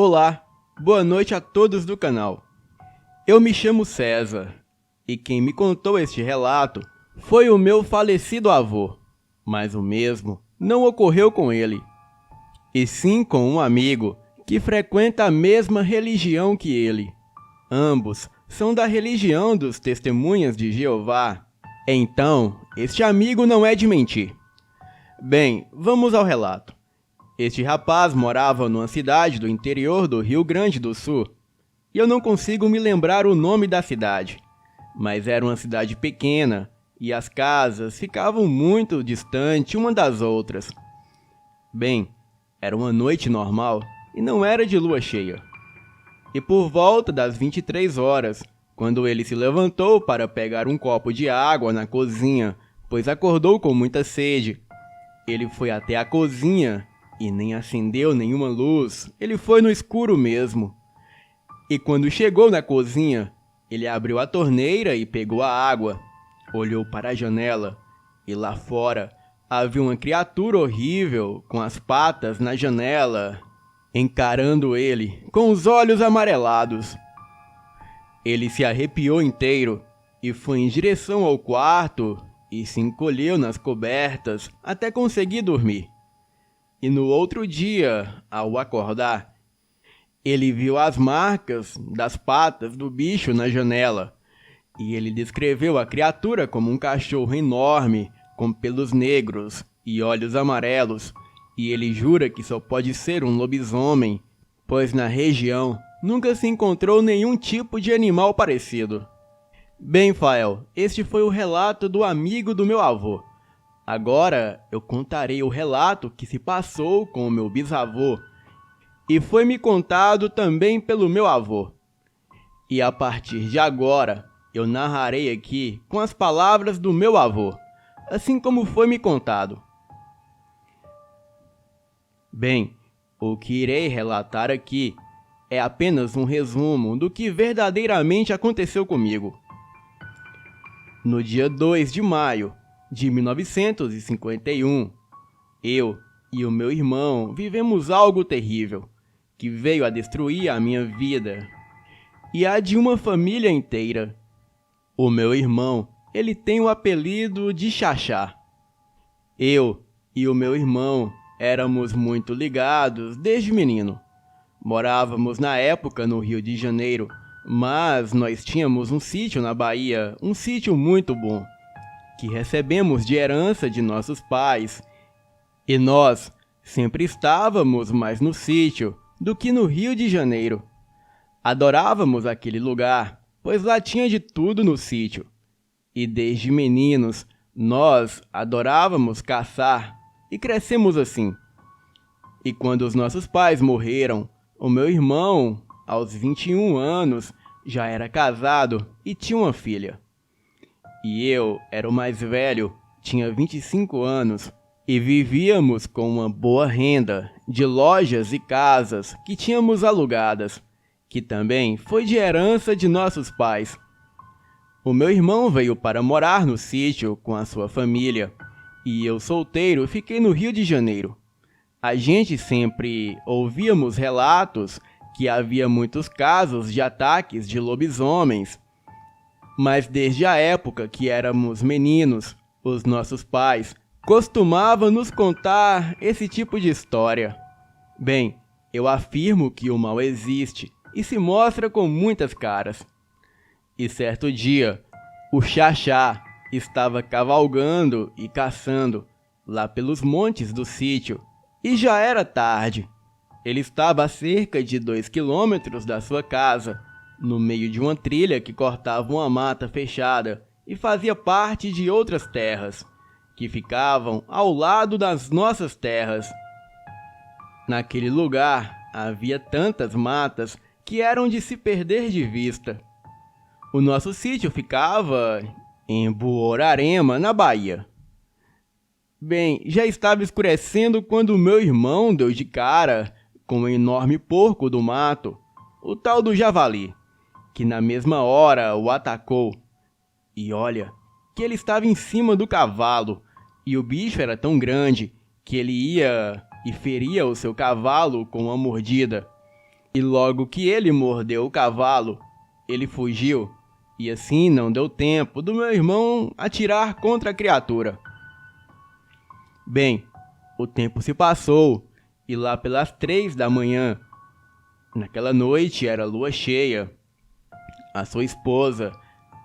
Olá, boa noite a todos do canal. Eu me chamo César, e quem me contou este relato foi o meu falecido avô, mas o mesmo não ocorreu com ele, e sim com um amigo que frequenta a mesma religião que ele. Ambos são da religião dos Testemunhas de Jeová, então este amigo não é de mentir. Bem, vamos ao relato. Este rapaz morava numa cidade do interior do Rio Grande do Sul, e eu não consigo me lembrar o nome da cidade, mas era uma cidade pequena e as casas ficavam muito distantes uma das outras. Bem, era uma noite normal e não era de lua cheia. E por volta das 23 horas, quando ele se levantou para pegar um copo de água na cozinha, pois acordou com muita sede, ele foi até a cozinha e nem acendeu nenhuma luz, ele foi no escuro mesmo. E quando chegou na cozinha, ele abriu a torneira e pegou a água, olhou para a janela e lá fora havia uma criatura horrível com as patas na janela, encarando ele com os olhos amarelados. Ele se arrepiou inteiro e foi em direção ao quarto e se encolheu nas cobertas até conseguir dormir. E no outro dia, ao acordar, ele viu as marcas das patas do bicho na janela, e ele descreveu a criatura como um cachorro enorme, com pelos negros e olhos amarelos, e ele jura que só pode ser um lobisomem, pois na região nunca se encontrou nenhum tipo de animal parecido. Bem, Fael, este foi o relato do amigo do meu avô. Agora eu contarei o relato que se passou com o meu bisavô, e foi me contado também pelo meu avô. E a partir de agora, eu narrarei aqui com as palavras do meu avô, assim como foi me contado. Bem, o que irei relatar aqui é apenas um resumo do que verdadeiramente aconteceu comigo. No dia 2 de maio de 1951, eu e o meu irmão vivemos algo terrível, que veio a destruir a minha vida e a de uma família inteira. O meu irmão, ele tem o apelido de Xaxá. Eu e o meu irmão éramos muito ligados desde menino. Morávamos na época no Rio de Janeiro, mas nós tínhamos um sítio na Bahia, um sítio muito bom, que recebemos de herança de nossos pais. E nós sempre estávamos mais no sítio do que no Rio de Janeiro. Adorávamos aquele lugar, pois lá tinha de tudo no sítio. E desde meninos, nós adorávamos caçar e crescemos assim. E quando os nossos pais morreram, o meu irmão, aos 21 anos, já era casado e tinha uma filha. E eu era o mais velho, tinha 25 anos, e vivíamos com uma boa renda de lojas e casas que tínhamos alugadas, que também foi de herança de nossos pais. O meu irmão veio para morar no sítio com a sua família, e eu solteiro fiquei no Rio de Janeiro. A gente sempre ouvíamos relatos que havia muitos casos de ataques de lobisomens, mas desde a época que éramos meninos, os nossos pais costumavam nos contar esse tipo de história. Bem, eu afirmo que o mal existe e se mostra com muitas caras. E certo dia, o Xaxá estava cavalgando e caçando lá pelos montes do sítio, e já era tarde. Ele estava a cerca de 2 quilômetros da sua casa, no meio de uma trilha que cortava uma mata fechada e fazia parte de outras terras, que ficavam ao lado das nossas terras. Naquele lugar havia tantas matas que eram de se perder de vista. O nosso sítio ficava em Buorarema, na Bahia. Bem, já estava escurecendo quando o meu irmão deu de cara com um enorme porco do mato, o tal do javali, que na mesma hora o atacou. E olha, que ele estava em cima do cavalo, e o bicho era tão grande que ele ia e feria o seu cavalo com uma mordida. E logo que ele mordeu o cavalo, ele fugiu, e assim não deu tempo do meu irmão atirar contra a criatura. Bem, o tempo se passou, e lá pelas 3 da manhã, naquela noite era lua cheia, a sua esposa,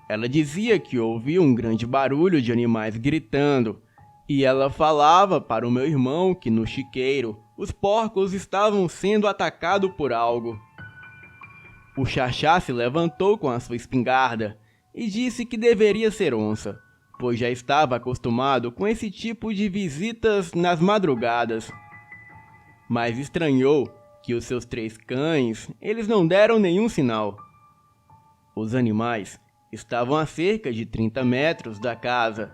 ela dizia que ouvia um grande barulho de animais gritando, e ela falava para o meu irmão que no chiqueiro os porcos estavam sendo atacados por algo. O Xaxá se levantou com a sua espingarda e disse que deveria ser onça, pois já estava acostumado com esse tipo de visitas nas madrugadas. Mas estranhou que os seus 3 cães, eles não deram nenhum sinal. Os animais estavam a cerca de 30 metros da casa,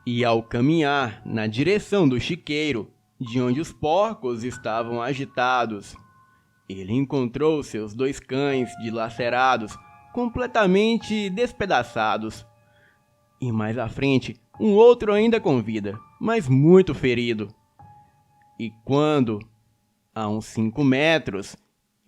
e ao caminhar na direção do chiqueiro, de onde os porcos estavam agitados, ele encontrou seus 2 cães dilacerados, completamente despedaçados. E mais à frente, um outro ainda com vida, mas muito ferido. E quando, a uns 5 metros,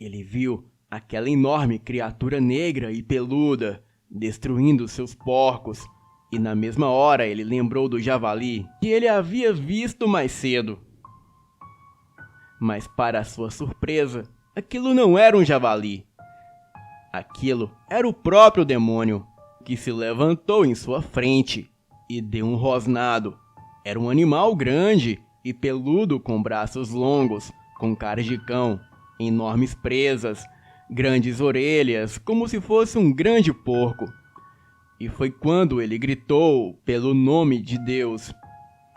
ele viu aquela enorme criatura negra e peluda destruindo seus porcos, e na mesma hora ele lembrou do javali que ele havia visto mais cedo. Mas para sua surpresa, aquilo não era um javali. Aquilo era o próprio demônio, que se levantou em sua frente e deu um rosnado. Era um animal grande e peludo com braços longos, com cara de cão, enormes presas, grandes orelhas, como se fosse um grande porco. E foi quando ele gritou pelo nome de Deus,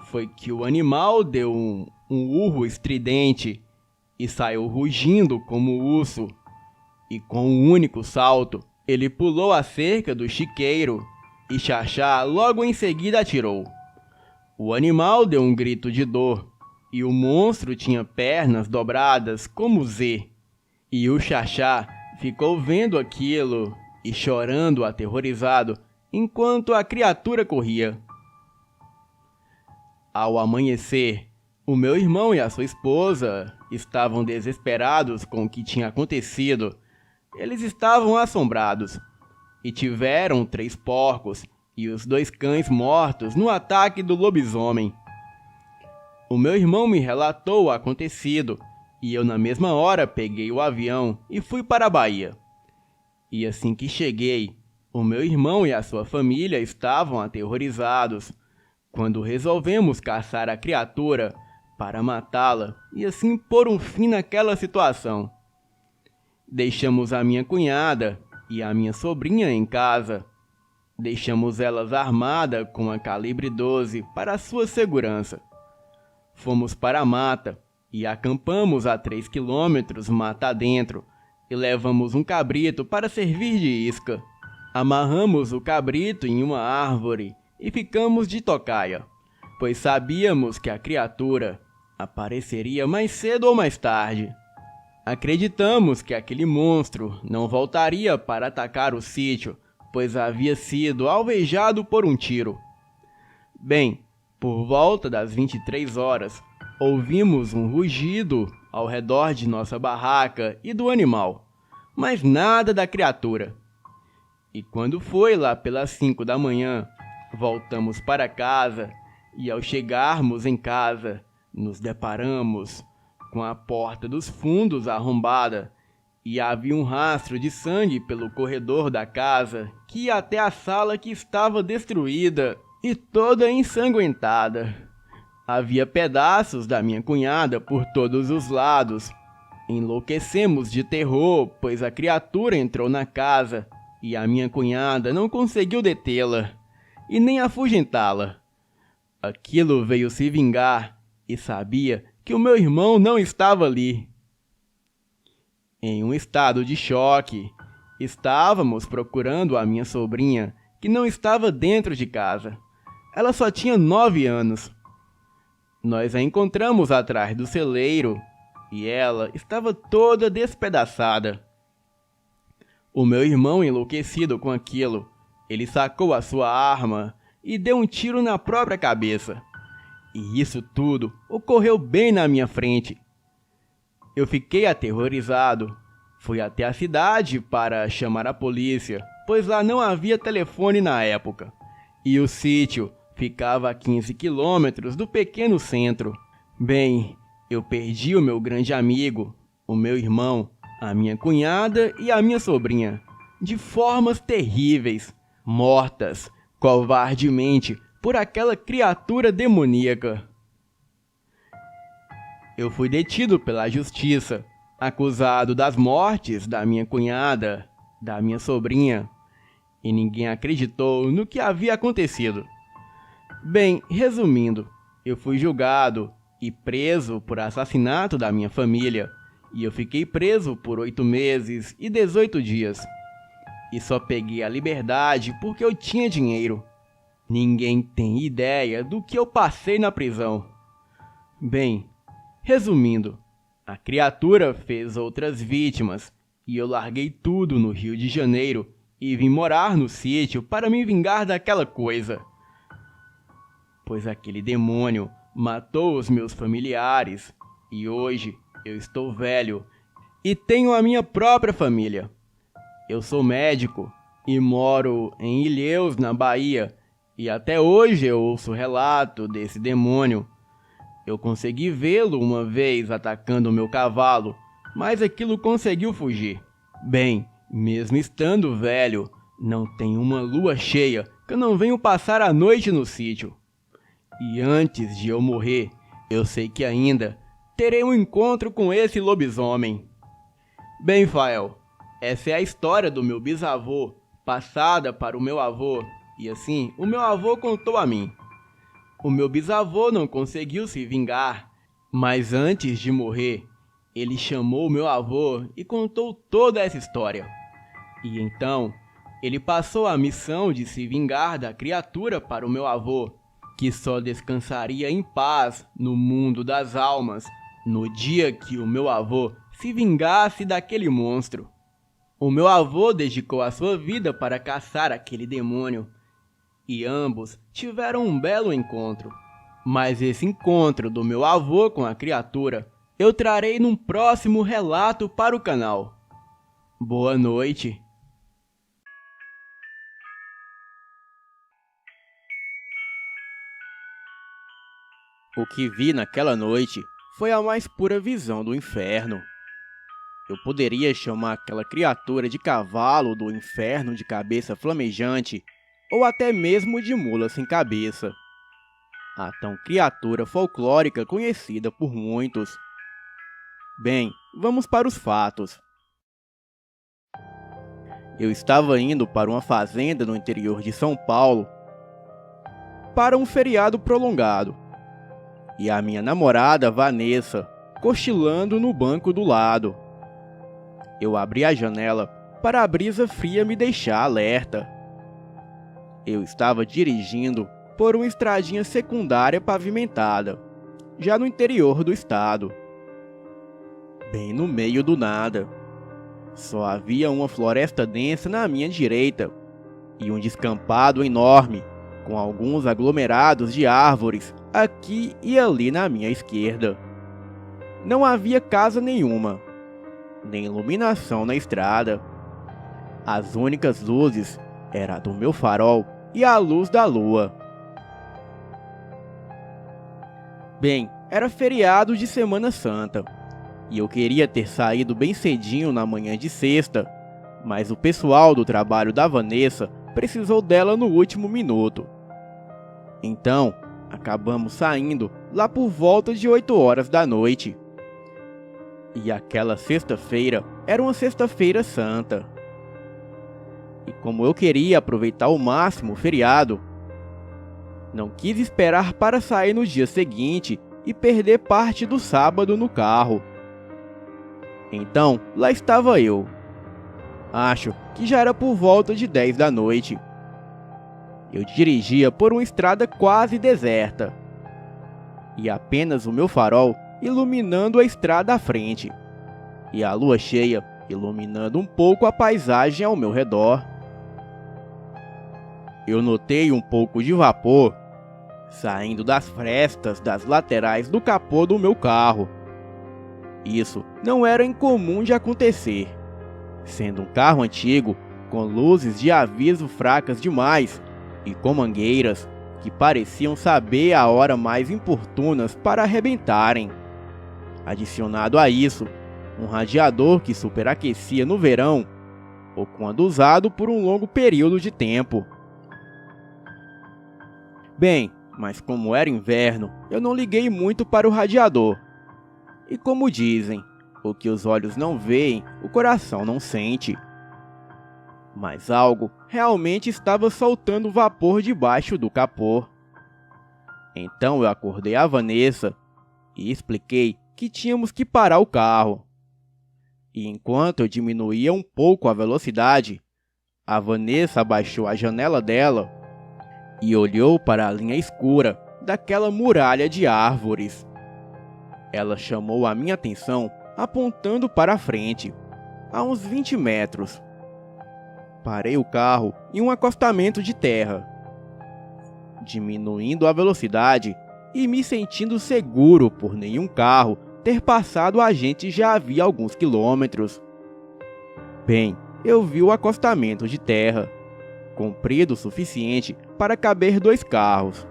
foi que o animal deu um urro estridente e saiu rugindo como urso. E com um único salto, ele pulou a cerca do chiqueiro e Xaxá logo em seguida atirou. O animal deu um grito de dor e o monstro tinha pernas dobradas como Z. E o Xaxá ficou vendo aquilo e chorando aterrorizado enquanto a criatura corria. Ao amanhecer, o meu irmão e a sua esposa estavam desesperados com o que tinha acontecido. Eles estavam assombrados e tiveram 3 porcos e os 2 cães mortos no ataque do lobisomem. O meu irmão me relatou o acontecido e eu na mesma hora peguei o avião e fui para a Bahia. E assim que cheguei, o meu irmão e a sua família estavam aterrorizados, quando resolvemos caçar a criatura para matá-la e assim pôr um fim naquela situação. Deixamos a minha cunhada e a minha sobrinha em casa. Deixamos elas armadas com a calibre 12 para sua segurança. Fomos para a mata e acampamos a 3 quilômetros mata adentro e levamos um cabrito para servir de isca. Amarramos o cabrito em uma árvore e ficamos de tocaia, pois sabíamos que a criatura apareceria mais cedo ou mais tarde. Acreditamos que aquele monstro não voltaria para atacar o sítio, pois havia sido alvejado por um tiro. Bem, por volta das 23 horas, ouvimos um rugido ao redor de nossa barraca e do animal, mas nada da criatura. E quando foi lá pelas 5 da manhã, voltamos para casa e ao chegarmos em casa, nos deparamos com a porta dos fundos arrombada e havia um rastro de sangue pelo corredor da casa que ia até a sala que estava destruída e toda ensanguentada. Havia pedaços da minha cunhada por todos os lados. Enlouquecemos de terror, pois a criatura entrou na casa e a minha cunhada não conseguiu detê-la e nem afugentá-la. Aquilo veio se vingar e sabia que o meu irmão não estava ali. Em um estado de choque, estávamos procurando a minha sobrinha, que não estava dentro de casa. Ela só tinha 9 anos. Nós a encontramos atrás do celeiro e ela estava toda despedaçada. O meu irmão, enlouquecido com aquilo, ele sacou a sua arma e deu um tiro na própria cabeça. E isso tudo ocorreu bem na minha frente. Eu fiquei aterrorizado Fui até a cidade para chamar a polícia, pois lá não havia telefone na época. E o sítio ficava a 15 quilômetros do pequeno centro. Bem, eu perdi o meu grande amigo, o meu irmão, a minha cunhada e a minha sobrinha, de formas terríveis, mortas covardemente por aquela criatura demoníaca. Eu fui detido pela justiça, acusado das mortes da minha cunhada, da minha sobrinha, e ninguém acreditou no que havia acontecido. Bem, resumindo, eu fui julgado e preso por assassinato da minha família, e eu fiquei preso por 8 meses e 18 dias. E só peguei a liberdade porque eu tinha dinheiro. Ninguém tem ideia do que eu passei na prisão. Bem, resumindo, a criatura fez outras vítimas e eu larguei tudo no Rio de Janeiro e vim morar no sítio para me vingar daquela coisa. Pois aquele demônio matou os meus familiares e hoje eu estou velho e tenho a minha própria família. Eu sou médico e moro em Ilhéus, na Bahia, e até hoje eu ouço relato desse demônio. Eu consegui vê-lo uma vez atacando o meu cavalo, mas aquilo conseguiu fugir. Bem, mesmo estando velho, não tem uma lua cheia que eu não venho passar a noite no sítio. E antes de eu morrer, eu sei que ainda terei um encontro com esse lobisomem. Bem, Fael, essa é a história do meu bisavô, passada para o meu avô, e assim o meu avô contou a mim. O meu bisavô não conseguiu se vingar, mas antes de morrer, ele chamou o meu avô e contou toda essa história. E então, ele passou a missão de se vingar da criatura para o meu avô, que só descansaria em paz no mundo das almas, no dia que o meu avô se vingasse daquele monstro. O meu avô dedicou a sua vida para caçar aquele demônio, e ambos tiveram um belo encontro. Mas esse encontro do meu avô com a criatura eu trarei num próximo relato para o canal. Boa noite. O que vi naquela noite foi a mais pura visão do inferno. Eu poderia chamar aquela criatura de cavalo do inferno de cabeça flamejante, ou até mesmo de mula sem cabeça. A tão criatura folclórica conhecida por muitos. Bem, vamos para os fatos. Eu estava indo para uma fazenda no interior de São Paulo para um feriado prolongado. E a minha namorada, Vanessa, cochilando no banco do lado. Eu abri a janela para a brisa fria me deixar alerta. Eu estava dirigindo por uma estradinha secundária pavimentada, já no interior do estado. Bem no meio do nada. Só havia uma floresta densa na minha direita e um descampado enorme, com alguns aglomerados de árvores aqui e ali na minha esquerda. Não havia casa nenhuma, nem iluminação na estrada. As únicas luzes eram a do meu farol e a luz da lua. Bem, era feriado de Semana Santa, e eu queria ter saído bem cedinho na manhã de sexta, mas o pessoal do trabalho da Vanessa precisou dela no último minuto. Então, acabamos saindo lá por volta de 8 horas da noite. E aquela sexta-feira era uma sexta-feira santa. E como eu queria aproveitar ao máximo o feriado, não quis esperar para sair no dia seguinte e perder parte do sábado no carro. Então, lá estava eu. Acho que já era por volta de 10 da noite. Eu dirigia por uma estrada quase deserta, e apenas o meu farol iluminando a estrada à frente, e a lua cheia iluminando um pouco a paisagem ao meu redor. Eu notei um pouco de vapor saindo das frestas das laterais do capô do meu carro. Isso não era incomum de acontecer, sendo um carro antigo, com luzes de aviso fracas demais e com mangueiras que pareciam saber a hora mais importunas para arrebentarem. Adicionado a isso, um radiador que superaquecia no verão ou quando usado por um longo período de tempo. Bem, mas como era inverno, eu não liguei muito para o radiador. E como dizem, o que os olhos não veem, o coração não sente. Mas algo realmente estava soltando vapor debaixo do capô. Então eu acordei a Vanessa e expliquei que tínhamos que parar o carro. E enquanto eu diminuía um pouco a velocidade, a Vanessa abaixou a janela dela e olhou para a linha escura daquela muralha de árvores. Ela chamou a minha atenção apontando para a frente, a uns 20 metros. Parei o carro em um acostamento de terra, diminuindo a velocidade e me sentindo seguro por nenhum carro ter passado a gente já havia alguns quilômetros. Bem, eu vi o acostamento de terra, comprido o suficiente para caber 2 carros.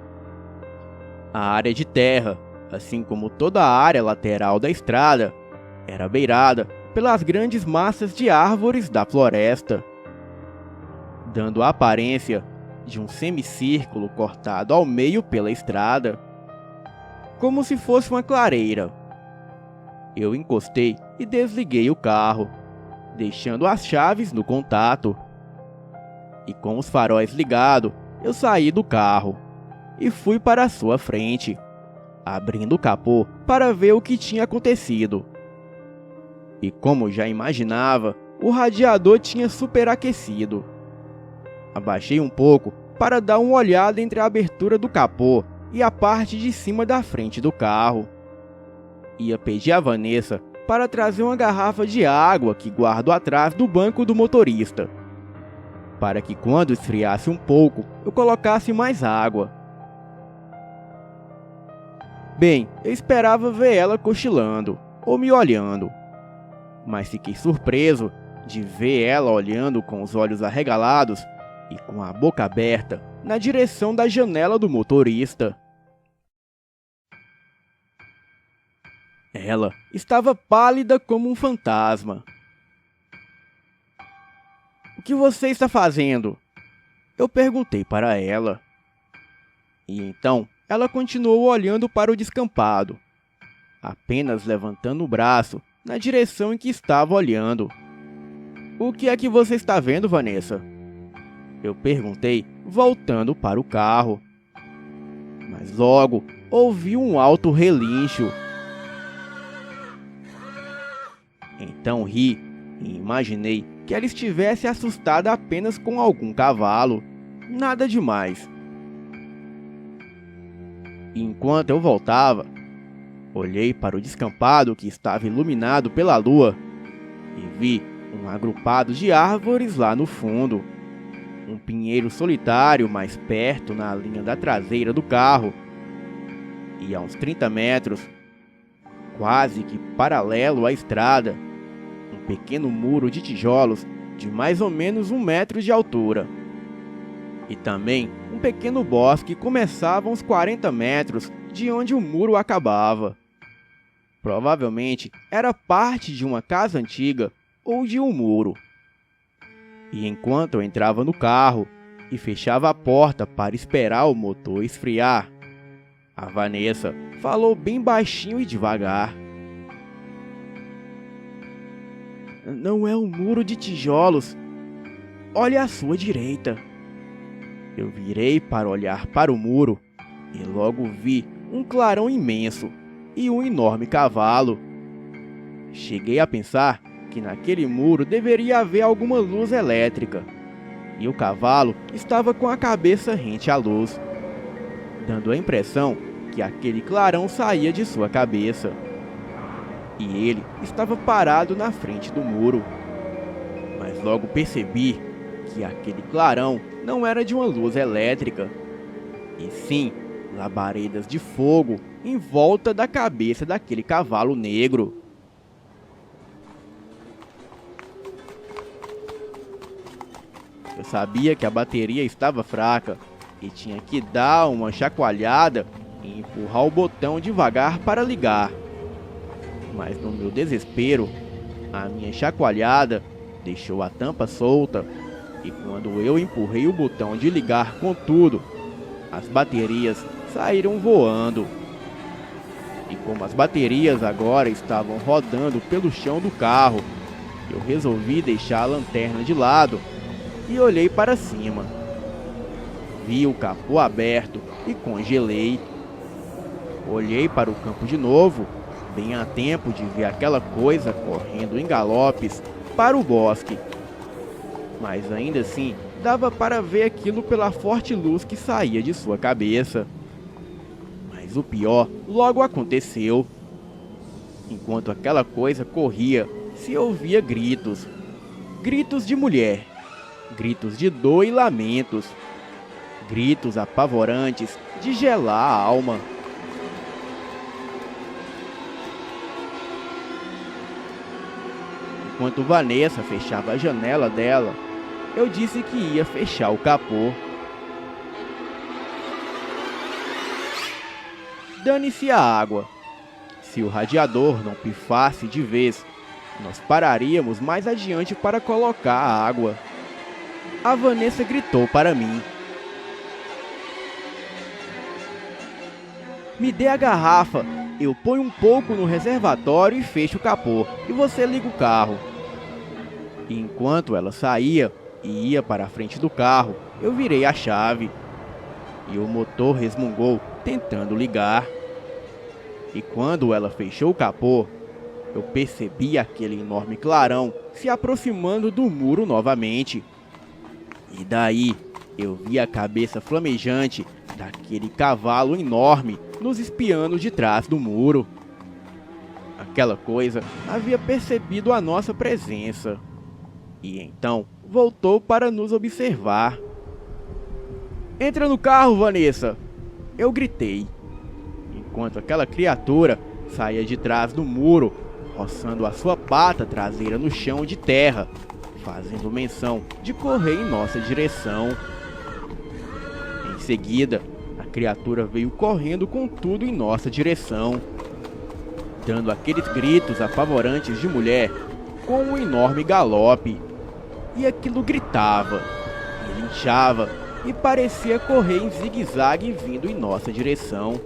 A área de terra, assim como toda a área lateral da estrada, era beirada pelas grandes massas de árvores da floresta, dando a aparência de um semicírculo cortado ao meio pela estrada, como se fosse uma clareira. Eu encostei e desliguei o carro, deixando as chaves no contato. E com os faróis ligados, eu saí do carro e fui para a sua frente, abrindo o capô para ver o que tinha acontecido. E como já imaginava, o radiador tinha superaquecido. Abaixei um pouco para dar uma olhada entre a abertura do capô e a parte de cima da frente do carro. Ia pedir a Vanessa para trazer uma garrafa de água que guardo atrás do banco do motorista, para que quando esfriasse um pouco, eu colocasse mais água. Bem, eu esperava ver ela cochilando ou me olhando, mas fiquei surpreso de ver ela olhando com os olhos arregalados e com a boca aberta na direção da janela do motorista. Ela estava pálida como um fantasma. "O que você está fazendo?" eu perguntei para ela. E então ela continuou olhando para o descampado, apenas levantando o braço na direção em que estava olhando. "O que é que você está vendo, Vanessa?" eu perguntei, voltando para o carro. Mas logo ouvi um alto relincho. Então ri e imaginei que ela estivesse assustada apenas com algum cavalo. Nada demais. E enquanto eu voltava, olhei para o descampado que estava iluminado pela lua e vi um agrupado de árvores lá no fundo. Um pinheiro solitário mais perto na linha da traseira do carro. E a uns 30 metros, quase que paralelo à estrada, um pequeno muro de tijolos de mais ou menos 1 metro de altura. E também um pequeno bosque começava a uns 40 metros de onde o muro acabava. Provavelmente era parte de uma casa antiga ou de um muro. E enquanto eu entrava no carro e fechava a porta para esperar o motor esfriar, a Vanessa falou bem baixinho e devagar: "Não é um muro de tijolos. Olhe à sua direita." Eu virei para olhar para o muro e logo vi um clarão imenso e um enorme cavalo. Cheguei a pensar que naquele muro deveria haver alguma luz elétrica, e o cavalo estava com a cabeça rente à luz, dando a impressão que aquele clarão saía de sua cabeça. E ele estava parado na frente do muro. Mas logo percebi que aquele clarão não era de uma luz elétrica, e sim labaredas de fogo em volta da cabeça daquele cavalo negro. Eu sabia que a bateria estava fraca e tinha que dar uma chacoalhada e empurrar o botão devagar para ligar. Mas no meu desespero, a minha chacoalhada deixou a tampa solta e quando eu empurrei o botão de ligar com tudo, as baterias saíram voando. E como as baterias agora estavam rodando pelo chão do carro, eu resolvi deixar a lanterna de lado e olhei para cima. Vi o capô aberto e congelei. Olhei para o campo de novo, bem a tempo de ver aquela coisa correndo em galopes para o bosque. Mas ainda assim, dava para ver aquilo pela forte luz que saía de sua cabeça. Mas o pior logo aconteceu. Enquanto aquela coisa corria, se ouvia gritos. Gritos de mulher. Gritos de dor e lamentos. Gritos apavorantes de gelar a alma. Enquanto Vanessa fechava a janela dela, eu disse que ia fechar o capô. Dane-se a água. Se o radiador não pifasse de vez, nós pararíamos mais adiante para colocar a água. A Vanessa gritou para mim. Me dê a garrafa, eu ponho um pouco no reservatório e fecho o capô, e você liga o carro. E enquanto ela saía e ia para a frente do carro, eu virei a chave. E o motor resmungou, tentando ligar. E quando ela fechou o capô, eu percebi aquele enorme clarão se aproximando do muro novamente. E daí eu vi a cabeça flamejante daquele cavalo enorme nos espiando de trás do muro. Aquela coisa havia percebido a nossa presença. E então voltou para nos observar. Entra no carro, Vanessa! Eu gritei. Enquanto aquela criatura saía de trás do muro, roçando a sua pata traseira no chão de terra, fazendo menção de correr em nossa direção. Em seguida, a criatura veio correndo com tudo em nossa direção, dando aqueles gritos apavorantes de mulher com um enorme galope. E aquilo gritava, relinchava e parecia correr em zigue-zague vindo em nossa direção.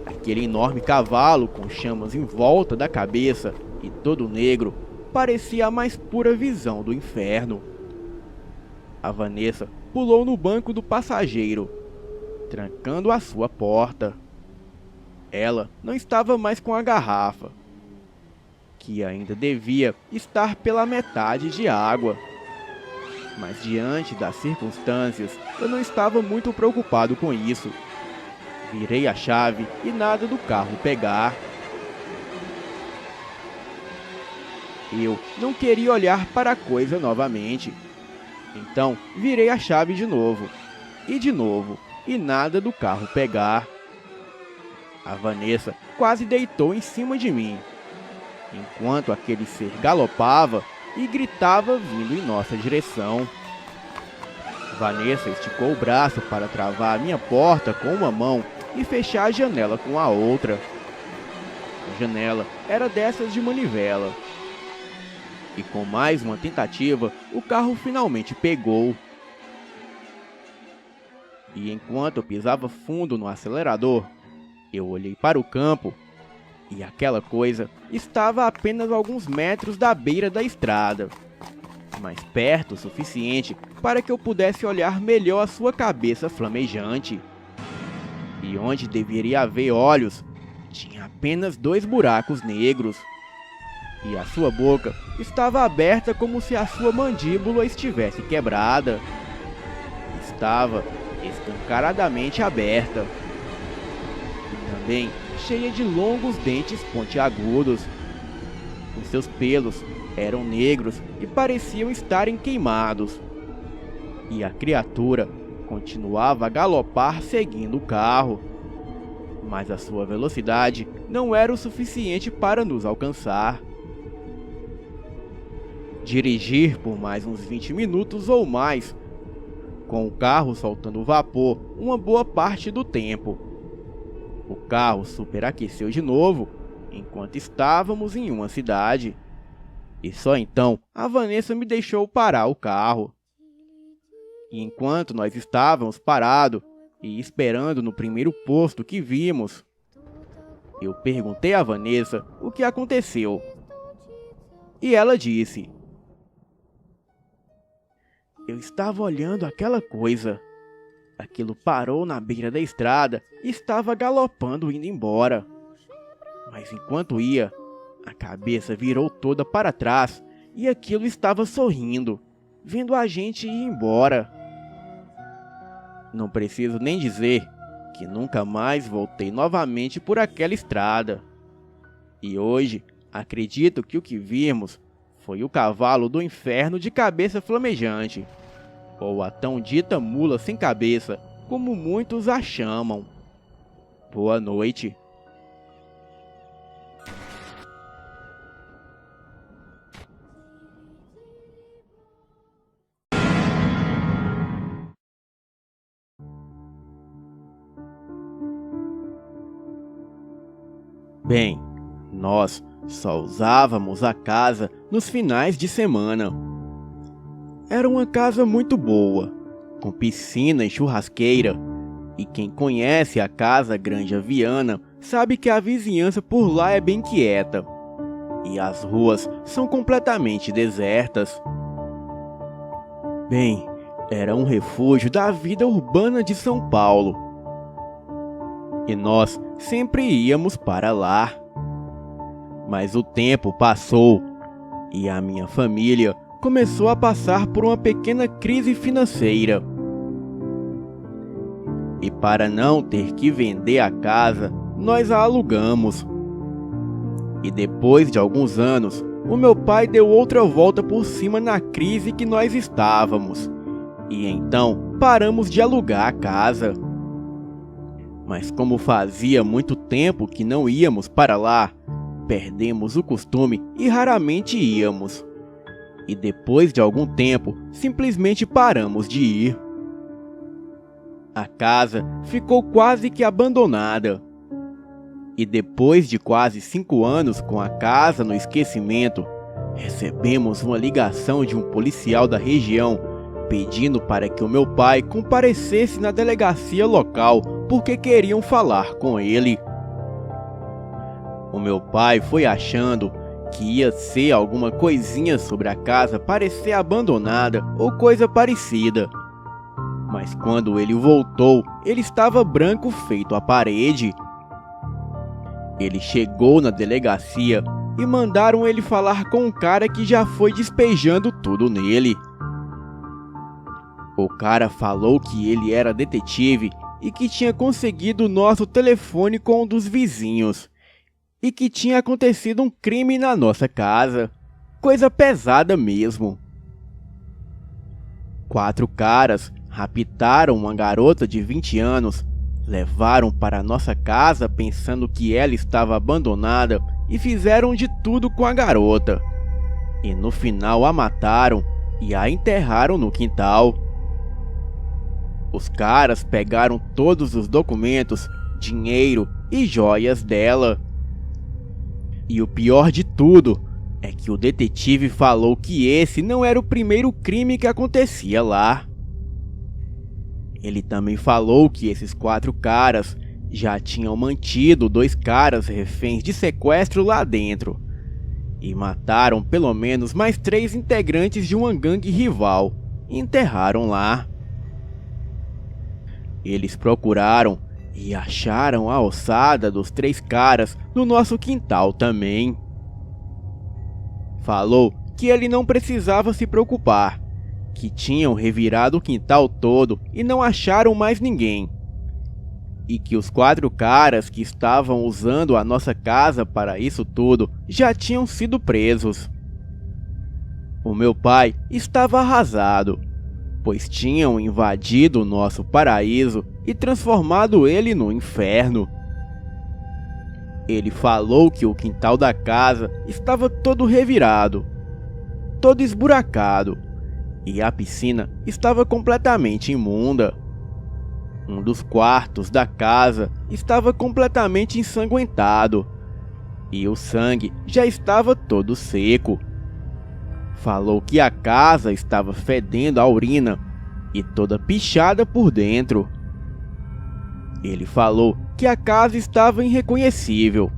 Aquele enorme cavalo com chamas em volta da cabeça e todo negro parecia a mais pura visão do inferno. A Vanessa pulou no banco do passageiro, trancando a sua porta. Ela não estava mais com a garrafa, que ainda devia estar pela metade de água. Mas diante das circunstâncias, eu não estava muito preocupado com isso. Virei a chave e nada do carro pegar. Eu não queria olhar para a coisa novamente. Então virei a chave de novo, e nada do carro pegar. A Vanessa quase deitou em cima de mim, enquanto aquele ser galopava e gritava vindo em nossa direção. Vanessa esticou o braço para travar a minha porta com uma mão e fechar a janela com a outra. A janela era dessas de manivela. E com mais uma tentativa, o carro finalmente pegou. E enquanto eu pisava fundo no acelerador, eu olhei para o campo e aquela coisa estava a apenas alguns metros da beira da estrada, mas perto o suficiente para que eu pudesse olhar melhor a sua cabeça flamejante. E onde deveria haver olhos, tinha apenas 2 buracos negros. E a sua boca estava aberta como se a sua mandíbula estivesse quebrada. Estava escancaradamente aberta. E também cheia de longos dentes pontiagudos. Os seus pelos eram negros e pareciam estarem queimados. E a criatura continuava a galopar seguindo o carro. Mas a sua velocidade não era o suficiente para nos alcançar. dirigir por mais uns 20 minutos ou mais, com o carro soltando vapor uma boa parte do tempo. O carro superaqueceu de novo enquanto estávamos em uma cidade. E só então a Vanessa me deixou parar o carro. E enquanto nós estávamos parados e esperando no primeiro posto que vimos, eu perguntei a Vanessa o que aconteceu. E ela disse: eu estava olhando aquela coisa. Aquilo parou na beira da estrada e estava galopando indo embora. Mas enquanto ia, a cabeça virou toda para trás e aquilo estava sorrindo, vendo a gente ir embora. Não preciso nem dizer que nunca mais voltei novamente por aquela estrada. E hoje, acredito que o que vimos foi o cavalo do inferno de cabeça flamejante, ou a tão dita mula sem cabeça, como muitos a chamam. Boa noite. Bem, nós só usávamos a casa nos finais de semana. Era uma casa muito boa, com piscina e churrasqueira, e quem conhece a Casa Grande Aviana sabe que a vizinhança por lá é bem quieta, e as ruas são completamente desertas. Bem, era um refúgio da vida urbana de São Paulo, e nós sempre íamos para lá. Mas o tempo passou e a minha família começou a passar por uma pequena crise financeira. E para não ter que vender a casa, nós a alugamos. E depois de alguns anos, o meu pai deu outra volta por cima na crise que nós estávamos. E então paramos de alugar a casa. Mas como fazia muito tempo que não íamos para lá, perdemos o costume e raramente íamos. E depois de algum tempo, simplesmente paramos de ir. A casa ficou quase que abandonada. E depois de quase 5 anos com a casa no esquecimento, recebemos uma ligação de um policial da região pedindo para que o meu pai comparecesse na delegacia local porque queriam falar com ele. O meu pai foi achando que ia ser alguma coisinha sobre a casa parecer abandonada ou coisa parecida. Mas quando ele voltou, ele estava branco feito a parede. Ele chegou na delegacia e mandaram ele falar com um cara que já foi despejando tudo nele. O cara falou que ele era detetive e que tinha conseguido o nosso telefone com um dos vizinhos. E que tinha acontecido um crime na nossa casa. Coisa pesada mesmo. 4 caras raptaram uma garota de 20 anos, levaram para nossa casa pensando que ela estava abandonada e fizeram de tudo com a garota. E no final a mataram e a enterraram no quintal. Os caras pegaram todos os documentos, dinheiro e joias dela. E o pior de tudo é que o detetive falou que esse não era o primeiro crime que acontecia lá. Ele também falou que esses 4 caras já tinham mantido 2 caras reféns de sequestro lá dentro. E mataram pelo menos mais 3 integrantes de uma gangue rival e enterraram lá. Eles procuraram e acharam a ossada dos 3 caras no nosso quintal também. Falou que ele não precisava se preocupar, que tinham revirado o quintal todo e não acharam mais ninguém. E que os 4 caras que estavam usando a nossa casa para isso tudo já tinham sido presos. O meu pai estava arrasado, pois tinham invadido o nosso paraíso e transformado ele no inferno. Ele falou que o quintal da casa estava todo revirado, todo esburacado, e a piscina estava completamente imunda. Um dos quartos da casa estava completamente ensanguentado, e o sangue já estava todo seco. Falou que a casa estava fedendo a urina e toda pichada por dentro. Ele falou que a casa estava irreconhecível.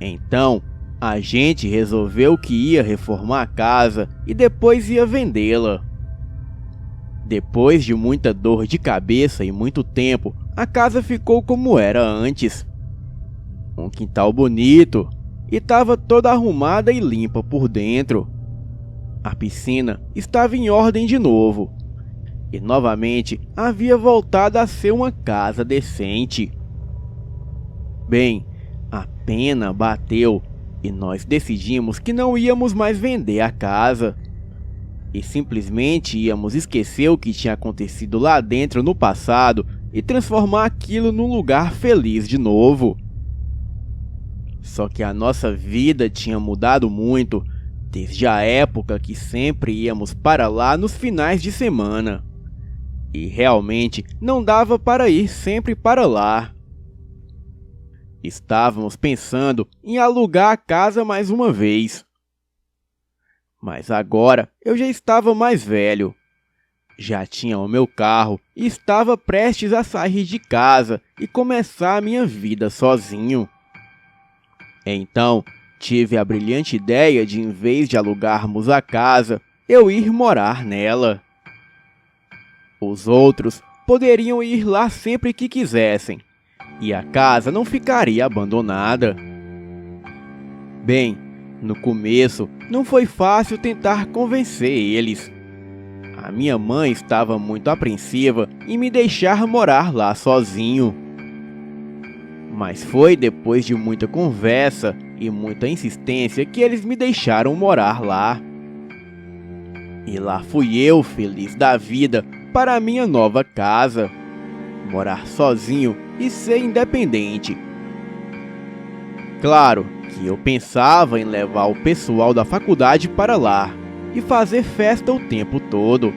Então, a gente resolveu que ia reformar a casa e depois ia vendê-la. Depois de muita dor de cabeça e muito tempo, a casa ficou como era antes. Um quintal bonito e estava toda arrumada e limpa por dentro. A piscina estava em ordem de novo. E novamente havia voltado a ser uma casa decente. Bem, a pena bateu e nós decidimos que não íamos mais vender a casa. E simplesmente íamos esquecer o que tinha acontecido lá dentro no passado e transformar aquilo num lugar feliz de novo. Só que a nossa vida tinha mudado muito desde a época que sempre íamos para lá nos finais de semana. E realmente não dava para ir sempre para lá. Estávamos pensando em alugar a casa mais uma vez. Mas agora eu já estava mais velho. Já tinha o meu carro e estava prestes a sair de casa e começar a minha vida sozinho. Então, tive a brilhante ideia de, em vez de alugarmos a casa, eu ir morar nela. Os outros poderiam ir lá sempre que quisessem, e a casa não ficaria abandonada. Bem, no começo não foi fácil tentar convencer eles. A minha mãe estava muito apreensiva em me deixar morar lá sozinho. Mas foi depois de muita conversa e muita insistência que eles me deixaram morar lá. E lá fui eu, feliz da vida, para a minha nova casa, morar sozinho e ser independente. Claro que eu pensava em levar o pessoal da faculdade para lá e fazer festa o tempo todo.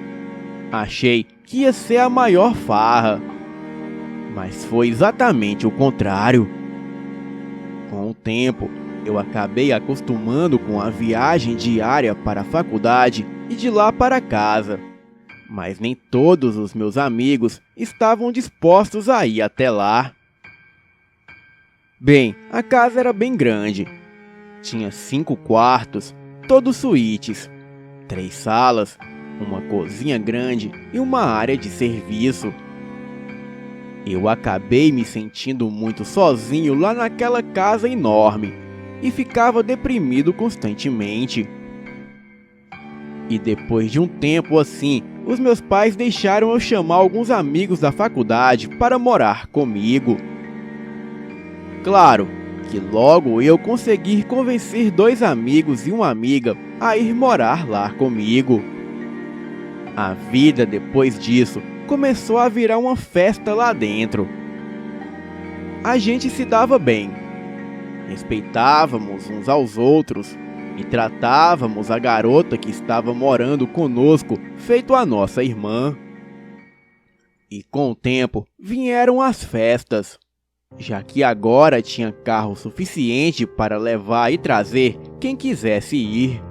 Achei que ia ser a maior farra, mas foi exatamente o contrário. Com o tempo, eu acabei acostumando com a viagem diária para a faculdade e de lá para casa. Mas nem todos os meus amigos estavam dispostos a ir até lá. Bem, a casa era bem grande. Tinha 5 quartos, todos suítes, 3 salas, uma cozinha grande e uma área de serviço. Eu acabei me sentindo muito sozinho lá naquela casa enorme e ficava deprimido constantemente. E depois de um tempo assim, os meus pais deixaram eu chamar alguns amigos da faculdade para morar comigo. Claro que logo eu consegui convencer 2 amigos e uma amiga a ir morar lá comigo. A vida depois disso começou a virar uma festa lá dentro. A gente se dava bem, respeitávamos uns aos outros e tratávamos a garota que estava morando conosco feito a nossa irmã. E com o tempo vieram as festas, já que agora tinha carro suficiente para levar e trazer quem quisesse ir.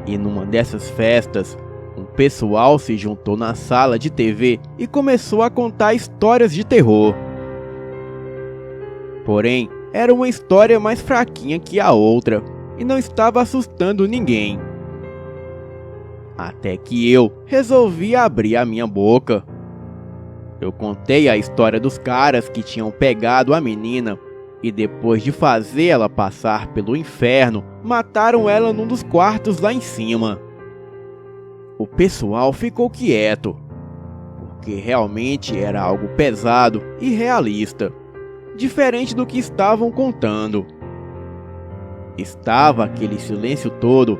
E numa dessas festas, um pessoal se juntou na sala de TV e começou a contar histórias de terror. Porém, era uma história mais fraquinha que a outra e não estava assustando ninguém. Até que eu resolvi abrir a minha boca. Eu contei a história dos caras que tinham pegado a menina e depois de fazer ela passar pelo inferno, mataram ela num dos quartos lá em cima. O pessoal ficou quieto, porque realmente era algo pesado e realista, diferente do que estavam contando. Estava aquele silêncio todo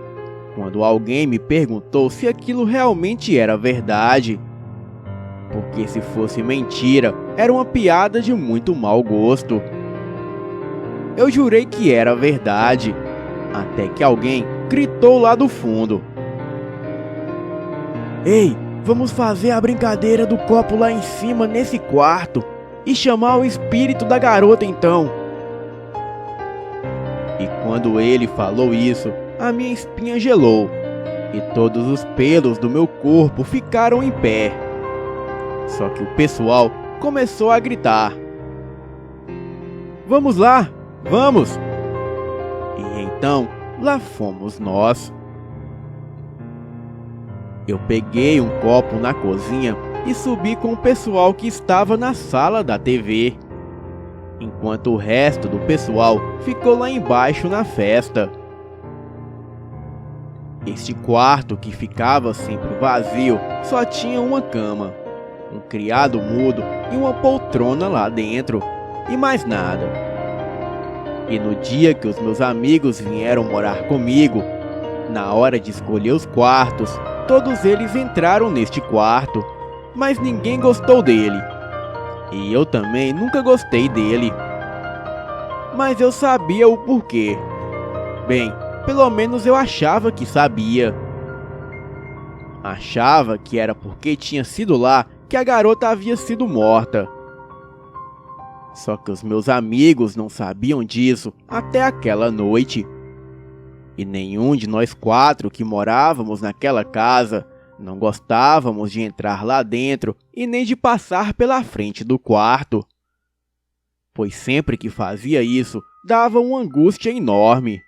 quando alguém me perguntou se aquilo realmente era verdade. Porque se fosse mentira, era uma piada de muito mau gosto. Eu jurei que era verdade, até que alguém gritou lá do fundo: "Ei, vamos fazer a brincadeira do copo lá em cima nesse quarto e chamar o espírito da garota então." E quando ele falou isso, a minha espinha gelou e todos os pelos do meu corpo ficaram em pé. Só que o pessoal começou a gritar: "Vamos lá, vamos!" E então, lá fomos nós. Eu peguei um copo na cozinha e subi com o pessoal que estava na sala da TV, enquanto o resto do pessoal ficou lá embaixo na festa. Este quarto, que ficava sempre vazio, só tinha uma cama, um criado mudo e uma poltrona lá dentro, e mais nada. E no dia que os meus amigos vieram morar comigo, na hora de escolher os quartos, todos eles entraram neste quarto, mas ninguém gostou dele. E eu também nunca gostei dele. Mas eu sabia o porquê. Bem, pelo menos eu achava que sabia. Achava que era porque tinha sido lá que a garota havia sido morta. Só que os meus amigos não sabiam disso até aquela noite. E nenhum de nós 4 que morávamos naquela casa não gostávamos de entrar lá dentro e nem de passar pela frente do quarto, pois sempre que fazia isso, dava uma angústia enorme.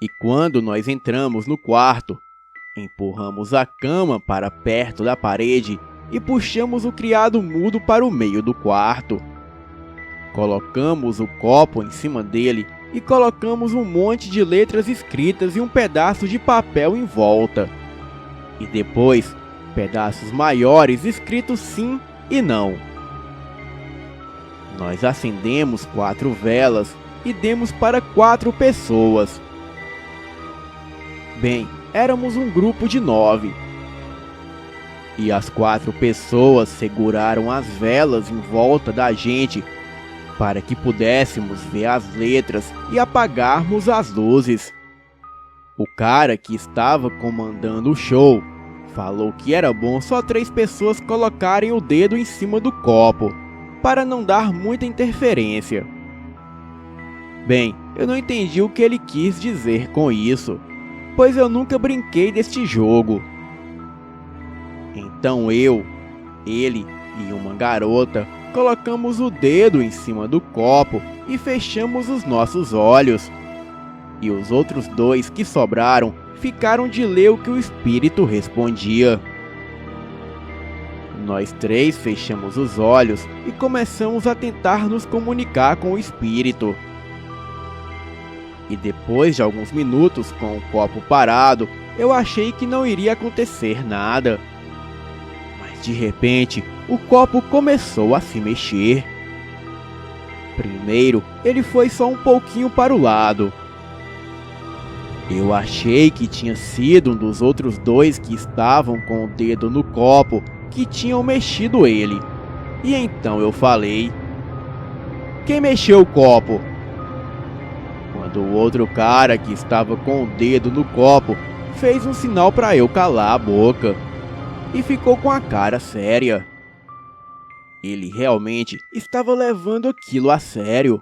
E quando nós entramos no quarto, empurramos a cama para perto da parede e puxamos o criado mudo para o meio do quarto. Colocamos o copo em cima dele e colocamos um monte de letras escritas e um pedaço de papel em volta. E depois, pedaços maiores escritos sim e não. Nós acendemos 4 velas e demos para 4 pessoas. Bem, éramos um grupo de 9. E as 4 pessoas seguraram as velas em volta da gente para que pudéssemos ver as letras e apagarmos as luzes. O cara que estava comandando o show falou que era bom só 3 pessoas colocarem o dedo em cima do copo, para não dar muita interferência. Bem, eu não entendi o que ele quis dizer com isso, pois eu nunca brinquei deste jogo. Então eu, ele e uma garota colocamos o dedo em cima do copo e fechamos os nossos olhos. E os outros 2 que sobraram ficaram de ler o que o espírito respondia. Nós 3 fechamos os olhos e começamos a tentar nos comunicar com o espírito. E depois de alguns minutos com o copo parado, eu achei que não iria acontecer nada. Mas de repente, o copo começou a se mexer. Primeiro, ele foi só um pouquinho para o lado. Eu achei que tinha sido um dos outros 2 que estavam com o dedo no copo que tinham mexido ele. E então eu falei: "Quem mexeu o copo?" Quando o outro cara que estava com o dedo no copo fez um sinal para eu calar a boca e ficou com a cara séria. Ele realmente estava levando aquilo a sério.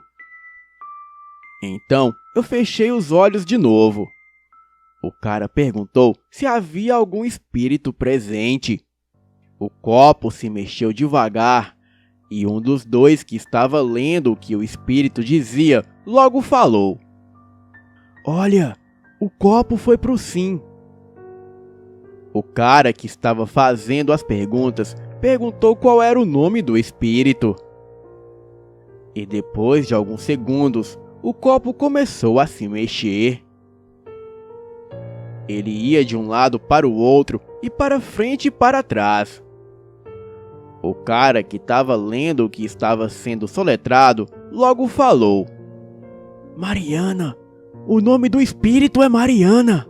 Então eu fechei os olhos de novo. O cara perguntou se havia algum espírito presente. O copo se mexeu devagar e um dos 2 que estava lendo o que o espírito dizia logo falou: "Olha, o copo foi pro sim." O cara que estava fazendo as perguntas perguntou qual era o nome do espírito. E depois de alguns segundos, o copo começou a se mexer. Ele ia de um lado para o outro e para frente e para trás. O cara que estava lendo o que estava sendo soletrado logo falou: "Mariana! O nome do espírito é Mariana!"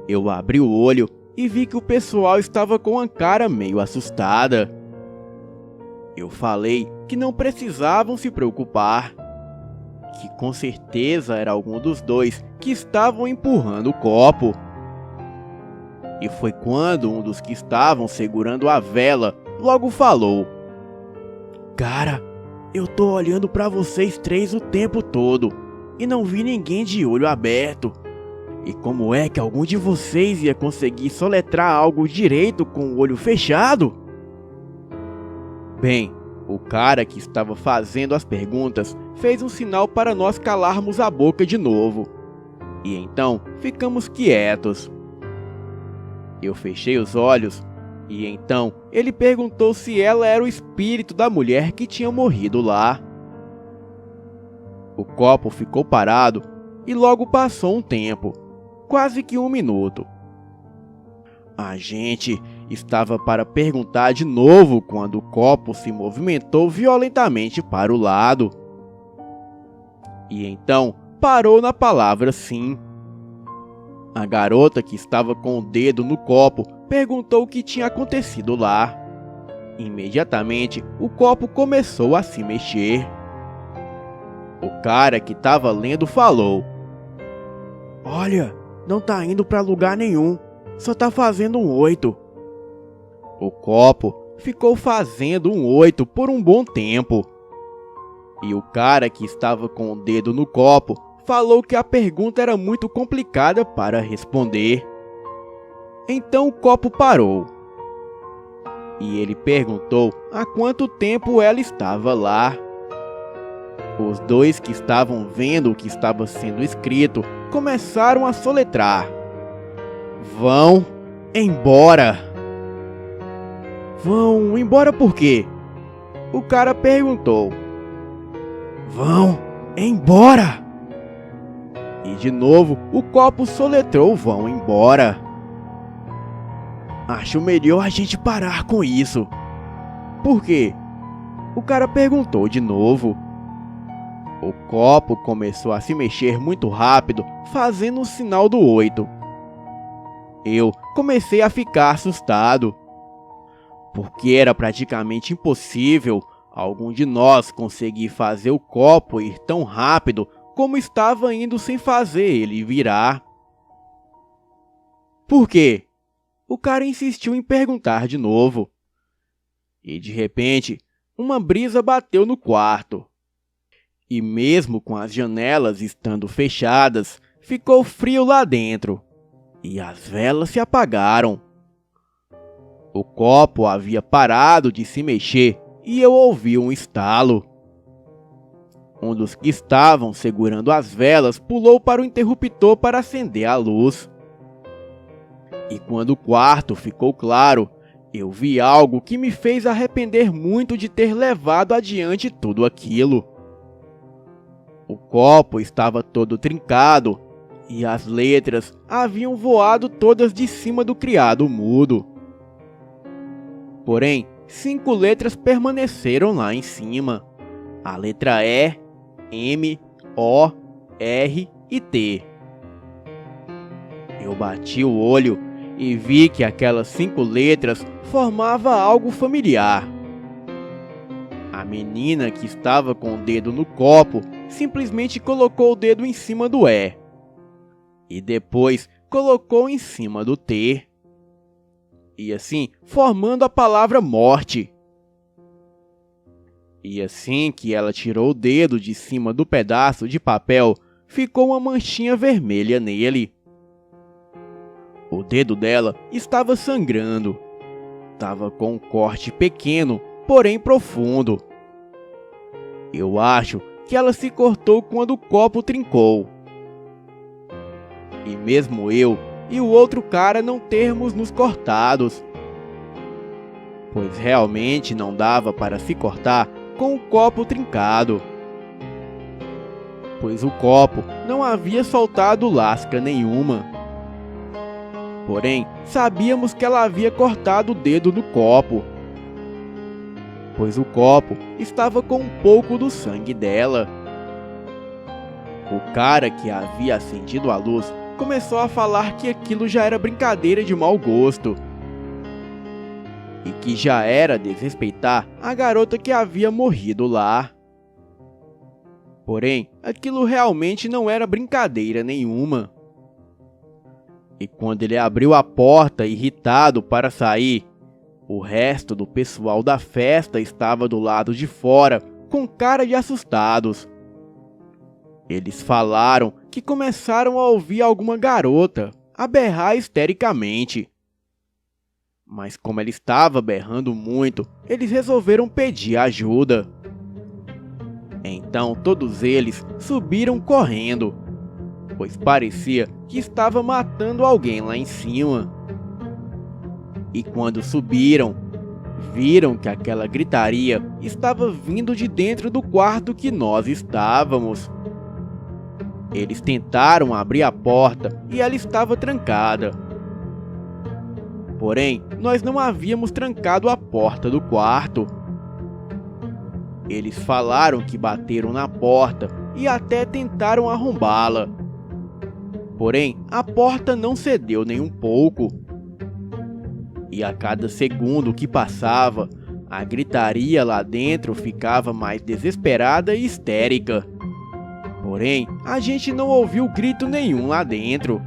Eu abri o olho e vi que o pessoal estava com a cara meio assustada. Eu falei que não precisavam se preocupar, que com certeza era algum dos 2 que estavam empurrando o copo. E foi quando um dos que estavam segurando a vela logo falou: "Cara, eu tô olhando pra vocês três o tempo todo e não vi ninguém de olho aberto. E como é que algum de vocês ia conseguir soletrar algo direito com o olho fechado?" Bem, o cara que estava fazendo as perguntas fez um sinal para nós calarmos a boca de novo. E então ficamos quietos. Eu fechei os olhos e então ele perguntou se ela era o espírito da mulher que tinha morrido lá. O copo ficou parado e logo passou um tempo, quase que 1 minuto. A gente estava para perguntar de novo quando o copo se movimentou violentamente para o lado. E então parou na palavra sim. A garota que estava com o dedo no copo perguntou o que tinha acontecido lá. Imediatamente, o copo começou a se mexer. O cara que estava lendo falou: "Olha, não tá indo para lugar nenhum, só tá fazendo um 8. O copo ficou fazendo um 8 por um bom tempo. E o cara que estava com o dedo no copo falou que a pergunta era muito complicada para responder. Então o copo parou. E ele perguntou há quanto tempo ela estava lá. Os dois que estavam vendo o que estava sendo escrito começaram a soletrar: "Vão embora." "Vão embora por quê?" O cara perguntou. "Vão embora." E de novo o copo soletrou "vão embora." "Acho melhor a gente parar com isso." "Por quê?" O cara perguntou de novo. O copo começou a se mexer muito rápido, fazendo o sinal do 8. Eu comecei a ficar assustado, porque era praticamente impossível algum de nós conseguir fazer o copo ir tão rápido como estava indo sem fazer ele virar. "Por quê?" O cara insistiu em perguntar de novo. E de repente, uma brisa bateu no quarto. E mesmo com as janelas estando fechadas, ficou frio lá dentro. E as velas se apagaram. O copo havia parado de se mexer e eu ouvi um estalo. Um dos que estavam segurando as velas pulou para o interruptor para acender a luz. E quando o quarto ficou claro, eu vi algo que me fez arrepender muito de ter levado adiante tudo aquilo. O copo estava todo trincado e as letras haviam voado todas de cima do criado mudo. Porém, 5 letras permaneceram lá em cima: a letra E, M, O, R e T. Eu bati o olho e vi que aquelas 5 letras formavam algo familiar. A menina que estava com o dedo no copo simplesmente colocou o dedo em cima do E. E depois colocou em cima do T. E assim, formando a palavra morte. E assim que ela tirou o dedo de cima do pedaço de papel, ficou uma manchinha vermelha nele. O dedo dela estava sangrando. Estava com um corte pequeno, porém profundo. Eu acho que ela se cortou quando o copo trincou. E mesmo eu e o outro cara não termos nos cortados, pois realmente não dava para se cortar com o copo trincado, pois o copo não havia soltado lasca nenhuma. Porém, sabíamos que ela havia cortado o dedo no copo, pois o copo estava com um pouco do sangue dela. O cara que havia acendido a luz começou a falar que aquilo já era brincadeira de mau gosto e que já era desrespeitar a garota que havia morrido lá. Porém, aquilo realmente não era brincadeira nenhuma. E quando ele abriu a porta, irritado, para sair, o resto do pessoal da festa estava do lado de fora, com cara de assustados. Eles falaram que começaram a ouvir alguma garota a berrar histericamente. Mas como ela estava berrando muito, eles resolveram pedir ajuda. Então todos eles subiram correndo, pois parecia que estava matando alguém lá em cima. E quando subiram, viram que aquela gritaria estava vindo de dentro do quarto que nós estávamos. Eles tentaram abrir a porta e ela estava trancada. Porém, nós não havíamos trancado a porta do quarto. Eles falaram que bateram na porta e até tentaram arrombá-la. Porém, a porta não cedeu nem um pouco. E a cada segundo que passava, a gritaria lá dentro ficava mais desesperada e histérica. Porém, a gente não ouviu grito nenhum lá dentro.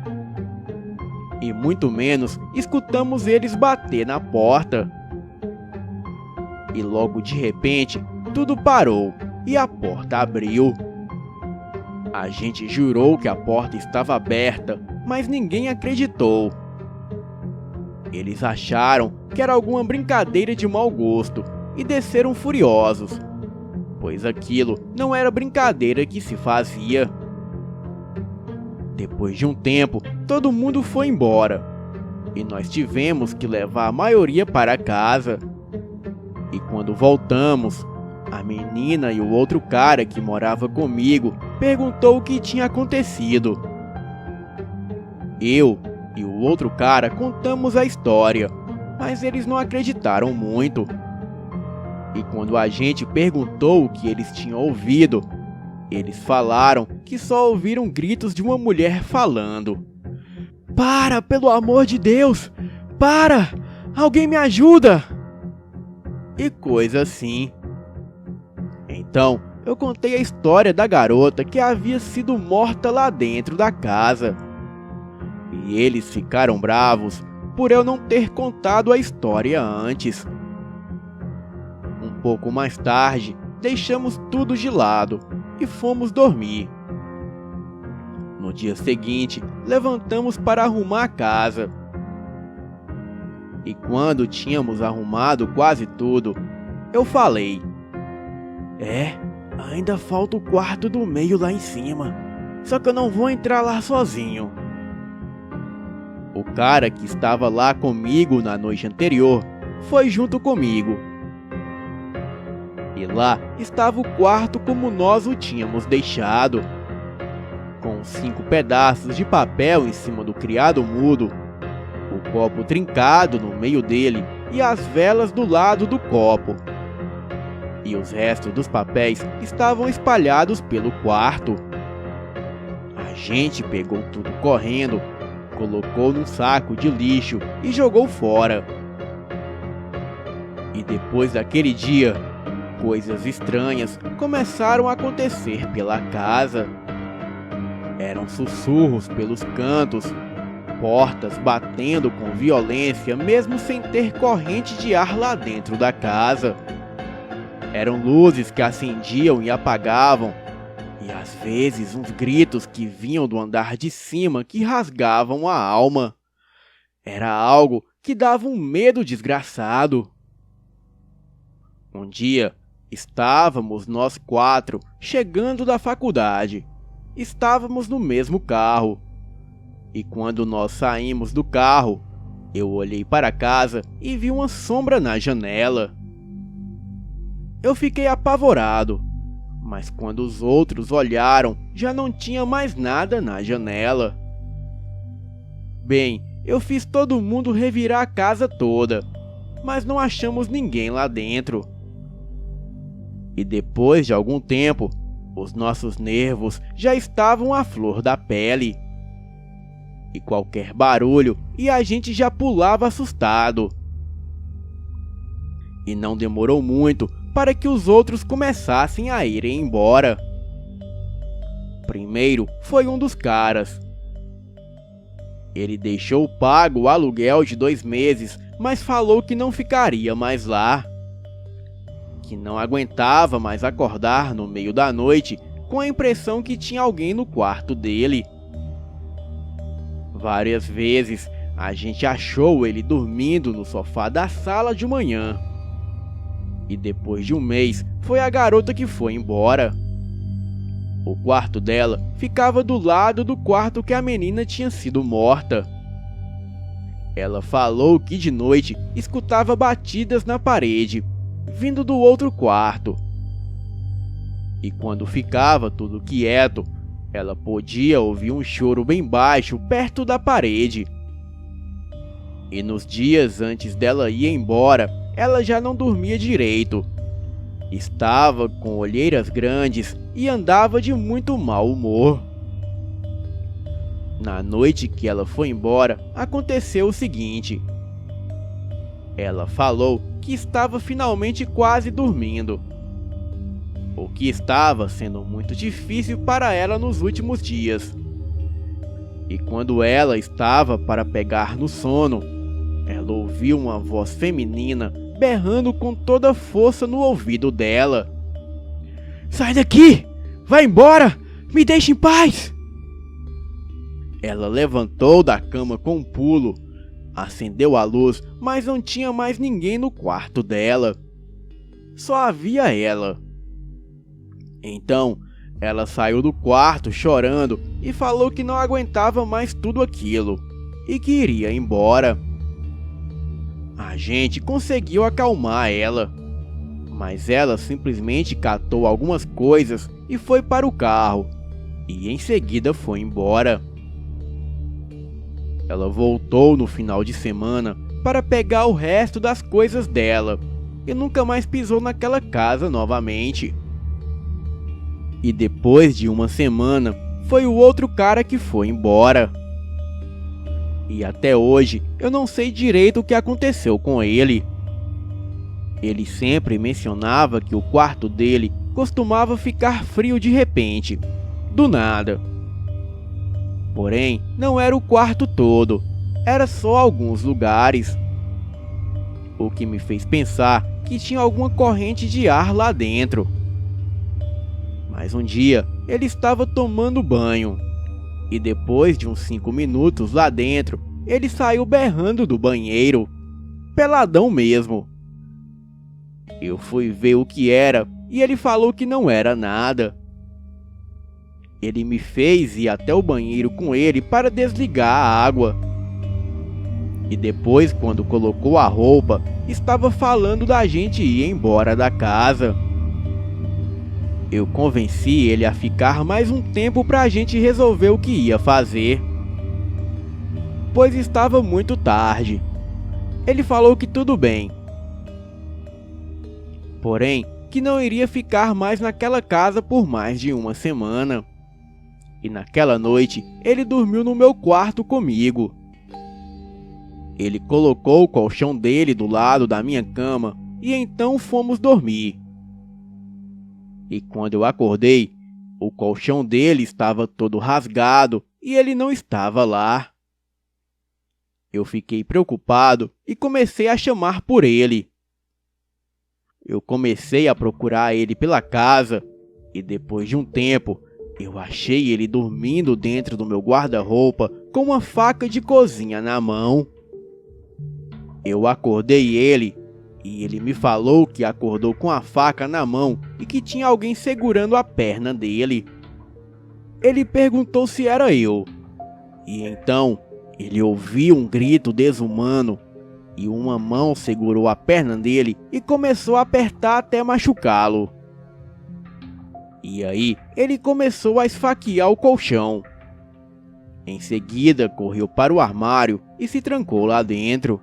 E muito menos escutamos eles bater na porta. E logo de repente, tudo parou e a porta abriu. A gente jurou que a porta estava aberta, mas ninguém acreditou. Eles acharam que era alguma brincadeira de mau gosto e desceram furiosos, pois aquilo não era brincadeira que se fazia. Depois de um tempo, todo mundo foi embora e nós tivemos que levar a maioria para casa. E quando voltamos, a menina e o outro cara que morava comigo perguntou o que tinha acontecido. Eu e o outro cara contamos a história, mas eles não acreditaram muito. E quando a gente perguntou o que eles tinham ouvido, eles falaram que só ouviram gritos de uma mulher falando: "Para, pelo amor de Deus! Para! Alguém me ajuda!" E coisa assim. Então, eu contei a história da garota que havia sido morta lá dentro da casa. E eles ficaram bravos por eu não ter contado a história antes. Um pouco mais tarde, deixamos tudo de lado e fomos dormir. No dia seguinte, levantamos para arrumar a casa. E quando tínhamos arrumado quase tudo, eu falei: ainda falta o quarto do meio lá em cima, só que eu não vou entrar lá sozinho." O cara que estava lá comigo na noite anterior foi junto comigo. E lá estava o quarto como nós o tínhamos deixado, com 5 pedaços de papel em cima do criado mudo, o copo trincado no meio dele e as velas do lado do copo. E os restos dos papéis estavam espalhados pelo quarto. A gente pegou tudo correndo, colocou num saco de lixo e jogou fora. E depois daquele dia, coisas estranhas começaram a acontecer pela casa. Eram sussurros pelos cantos, portas batendo com violência mesmo sem ter corrente de ar lá dentro da casa. Eram luzes que acendiam e apagavam, e às vezes uns gritos que vinham do andar de cima que rasgavam a alma. Era algo que dava um medo desgraçado. Um dia, estávamos nós 4 chegando da faculdade. Estávamos no mesmo carro. E quando nós saímos do carro, eu olhei para casa e vi uma sombra na janela. Eu fiquei apavorado. Mas quando os outros olharam, já não tinha mais nada na janela. Bem, eu fiz todo mundo revirar a casa toda, mas não achamos ninguém lá dentro. E depois de algum tempo, os nossos nervos já estavam à flor da pele. E qualquer barulho e a gente já pulava assustado. E não demorou muito para que os outros começassem a irem embora. Primeiro foi um dos caras. Ele deixou pago o aluguel de 2 meses, mas falou que não ficaria mais lá. Que não aguentava mais acordar no meio da noite com a impressão que tinha alguém no quarto dele. Várias vezes a gente achou ele dormindo no sofá da sala de manhã. E depois de um mês foi a garota que foi embora. O quarto dela ficava do lado do quarto que a menina tinha sido morta. Ela falou que de noite escutava batidas na parede, vindo do outro quarto. E quando ficava tudo quieto, ela podia ouvir um choro bem baixo perto da parede. E nos dias antes dela ir embora, ela já não dormia direito. Estava com olheiras grandes e andava de muito mau humor. Na noite que ela foi embora, aconteceu o seguinte. Ela falou que estava finalmente quase dormindo, o que estava sendo muito difícil para ela nos últimos dias. E quando ela estava para pegar no sono, ela ouviu uma voz feminina berrando com toda a força no ouvido dela. "Sai daqui! Vai embora! Me deixe em paz!" Ela levantou da cama com um pulo, acendeu a luz, mas não tinha mais ninguém no quarto dela. Só havia ela. Então, ela saiu do quarto chorando e falou que não aguentava mais tudo aquilo e que iria embora. A gente conseguiu acalmar ela, mas ela simplesmente catou algumas coisas e foi para o carro, e em seguida foi embora. Ela voltou no final de semana para pegar o resto das coisas dela e nunca mais pisou naquela casa novamente. E depois de uma semana, foi o outro cara que foi embora. E até hoje eu não sei direito o que aconteceu com ele. Ele sempre mencionava que o quarto dele costumava ficar frio de repente, do nada. Porém, não era o quarto todo, era só alguns lugares. O que me fez pensar que tinha alguma corrente de ar lá dentro. Mas um dia ele estava tomando banho. E depois de uns 5 minutos lá dentro, ele saiu berrando do banheiro, peladão mesmo. Eu fui ver o que era e ele falou que não era nada. Ele me fez ir até o banheiro com ele para desligar a água. E depois, quando colocou a roupa, estava falando da gente ir embora da casa. Eu convenci ele a ficar mais um tempo para a gente resolver o que ia fazer, pois estava muito tarde. Ele falou que tudo bem, porém que não iria ficar mais naquela casa por mais de uma semana. E naquela noite ele dormiu no meu quarto comigo. Ele colocou o colchão dele do lado da minha cama e então fomos dormir. E quando eu acordei, o colchão dele estava todo rasgado e ele não estava lá. Eu fiquei preocupado e comecei a chamar por ele. Eu comecei a procurar ele pela casa e depois de um tempo, eu achei ele dormindo dentro do meu guarda-roupa com uma faca de cozinha na mão. Eu acordei ele e ele me falou que acordou com a faca na mão e que tinha alguém segurando a perna dele. Ele perguntou se era eu. E então ele ouviu um grito desumano e uma mão segurou a perna dele e começou a apertar até machucá-lo. E aí ele começou a esfaquear o colchão. Em seguida correu para o armário e se trancou lá dentro.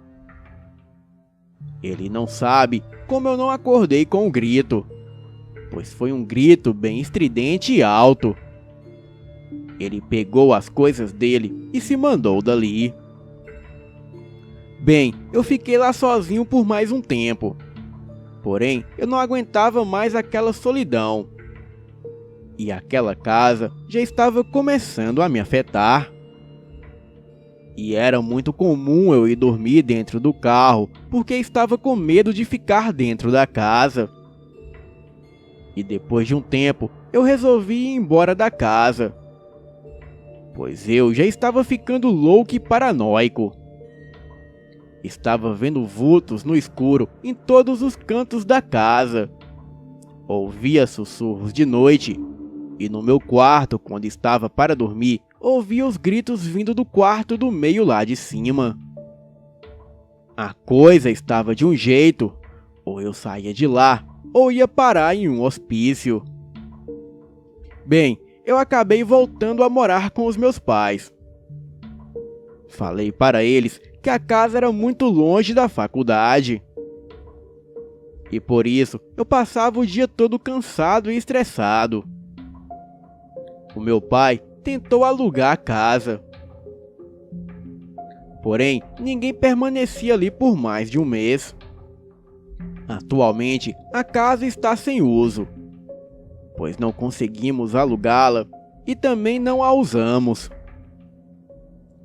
Ele não sabe como eu não acordei com o grito, pois foi um grito bem estridente e alto. Ele pegou as coisas dele e se mandou dali. Bem, eu fiquei lá sozinho por mais um tempo. Porém, eu não aguentava mais aquela solidão. e aquela casa já estava começando a me afetar. E era muito comum eu ir dormir dentro do carro, porque estava com medo de ficar dentro da casa. E depois de um tempo, eu resolvi ir embora da casa, pois eu já estava ficando louco e paranoico. Estava vendo vultos no escuro em todos os cantos da casa. Ouvia sussurros de noite, e no meu quarto, quando estava para dormir, ouvia os gritos vindo do quarto do meio lá de cima. A coisa estava de um jeito: ou eu saía de lá, ou ia parar em um hospício. Bem, eu acabei voltando a morar com os meus pais. Falei para eles que a casa era muito longe da faculdade. E por isso eu passava o dia todo cansado e estressado. O meu pai tentou alugar a casa. Porém, ninguém permanecia ali por mais de um mês. Atualmente, a casa está sem uso, pois não conseguimos alugá-la e também não a usamos.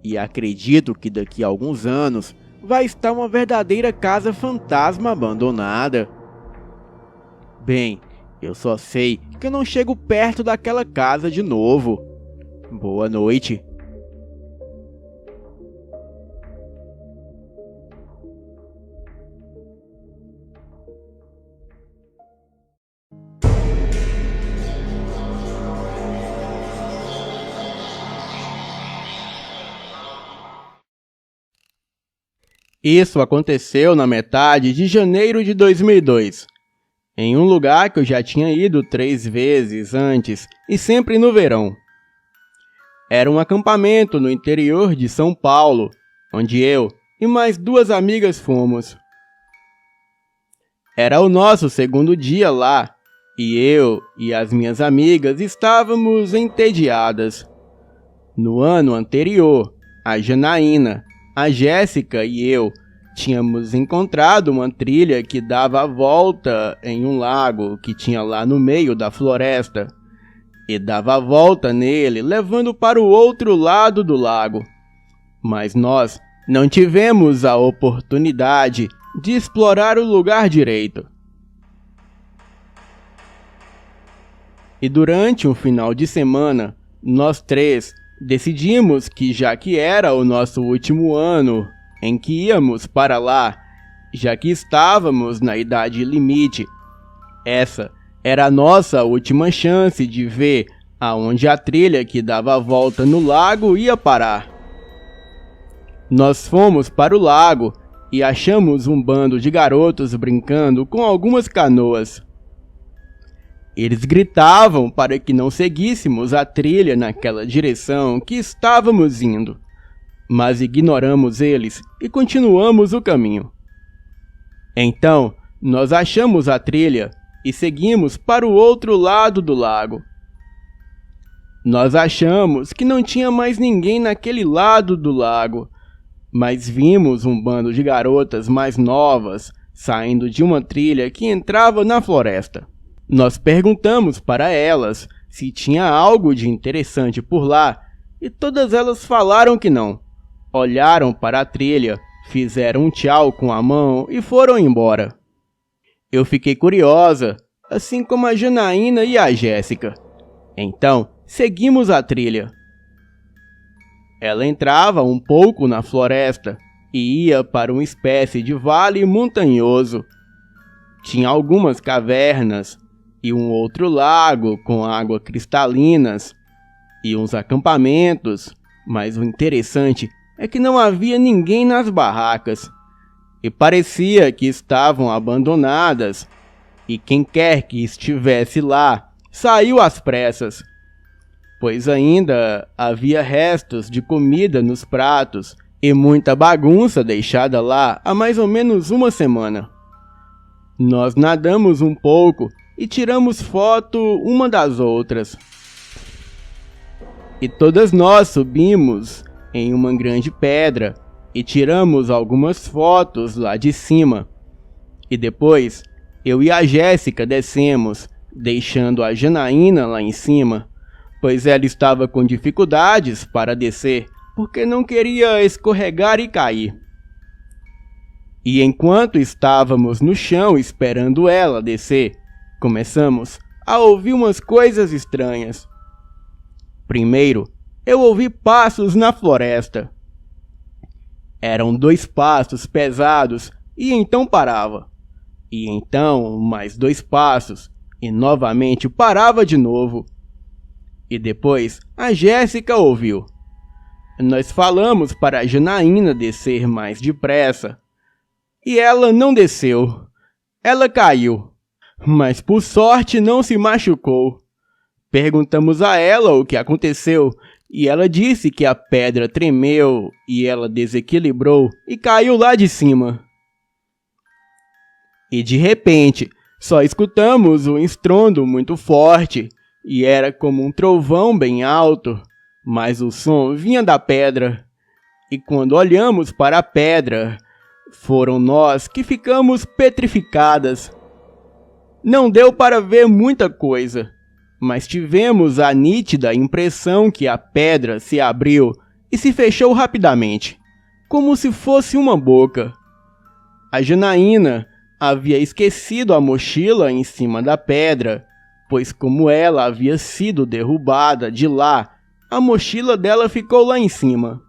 E acredito que daqui a alguns anos vai estar uma verdadeira casa fantasma abandonada. Bem, eu só sei que eu não chego perto daquela casa de novo. Boa noite. Isso aconteceu na metade de janeiro de 2002, em um lugar que eu já tinha ido 3 vezes antes e sempre no verão. Era um acampamento no interior de São Paulo, onde eu e mais 2 amigas fomos. Era o nosso segundo dia lá, e eu e as minhas amigas estávamos entediadas. No ano anterior, a Janaína, a Jéssica e eu tínhamos encontrado uma trilha que dava a volta em um lago que tinha lá no meio da floresta, e dava a volta nele, levando para o outro lado do lago. Mas nós não tivemos a oportunidade de explorar o lugar direito. E durante um final de semana, nós 3 decidimos que, já que era o nosso último ano em que íamos para lá, já que estávamos na idade limite, essa era a nossa última chance de ver aonde a trilha que dava a volta no lago ia parar. Nós fomos para o lago e achamos um bando de garotos brincando com algumas canoas. Eles gritavam para que não seguíssemos a trilha naquela direção que estávamos indo, mas ignoramos eles e continuamos o caminho. Então, nós achamos a trilha e seguimos para o outro lado do lago. Nós achamos que não tinha mais ninguém naquele lado do lago, mas vimos um bando de garotas mais novas saindo de uma trilha que entrava na floresta. Nós perguntamos para elas se tinha algo de interessante por lá e todas elas falaram que não. Olharam para a trilha, fizeram um tchau com a mão e foram embora. Eu fiquei curiosa, assim como a Janaína e a Jéssica. Então, seguimos a trilha. Ela entrava um pouco na floresta e ia para uma espécie de vale montanhoso. Tinha algumas cavernas e um outro lago com água cristalinas e uns acampamentos, mas o interessante é que não havia ninguém nas barracas e parecia que estavam abandonadas, e quem quer que estivesse lá saiu às pressas, pois ainda havia restos de comida nos pratos e muita bagunça deixada lá há mais ou menos uma semana. Nós nadamos um pouco e tiramos foto uma das outras. E todas nós subimos em uma grande pedra e tiramos algumas fotos lá de cima. E depois, eu e a Jéssica descemos deixando a Janaína lá em cima, pois ela estava com dificuldades para descer, porque não queria escorregar e cair. E enquanto estávamos no chão esperando ela descer, começamos a ouvir umas coisas estranhas. Primeiro, eu ouvi passos na floresta. Eram 2 passos pesados e então parava. E então mais 2 passos e novamente parava de novo. E depois a Jéssica ouviu. Nós falamos para a Janaína descer mais depressa. E ela não desceu. Ela caiu. Mas por sorte não se machucou. Perguntamos a ela o que aconteceu e ela disse que a pedra tremeu e ela desequilibrou e caiu lá de cima. E de repente, só escutamos um estrondo muito forte e era como um trovão bem alto, mas o som vinha da pedra. E quando olhamos para a pedra, foram nós que ficamos petrificadas. Não deu para ver muita coisa, mas tivemos a nítida impressão que a pedra se abriu e se fechou rapidamente, como se fosse uma boca. A Janaína havia esquecido a mochila em cima da pedra, pois como ela havia sido derrubada de lá, a mochila dela ficou lá em cima.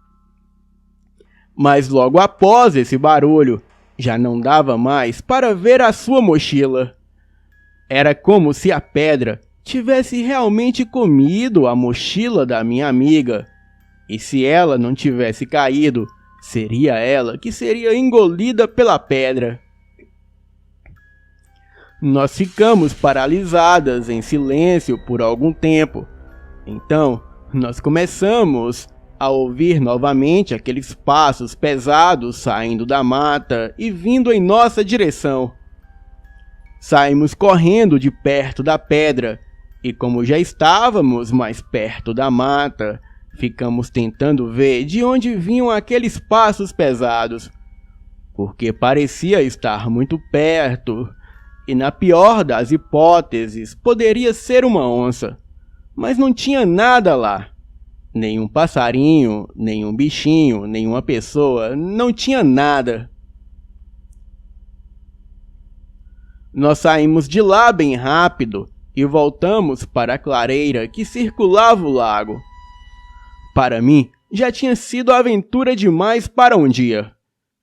Mas logo após esse barulho, já não dava mais para ver a sua mochila. Era como se a pedra tivesse realmente comido a mochila da minha amiga. E se ela não tivesse caído, seria ela que seria engolida pela pedra. Nós ficamos paralisadas em silêncio por algum tempo. Então, nós começamos a ouvir novamente aqueles passos pesados saindo da mata e vindo em nossa direção. Saímos correndo de perto da pedra e, como já estávamos mais perto da mata, ficamos tentando ver de onde vinham aqueles passos pesados, porque parecia estar muito perto e, na pior das hipóteses, poderia ser uma onça, mas não tinha nada lá. Nenhum passarinho, nenhum bichinho, nenhuma pessoa, não tinha nada. Nós saímos de lá bem rápido e voltamos para a clareira que circulava o lago. Para mim, já tinha sido aventura demais para um dia,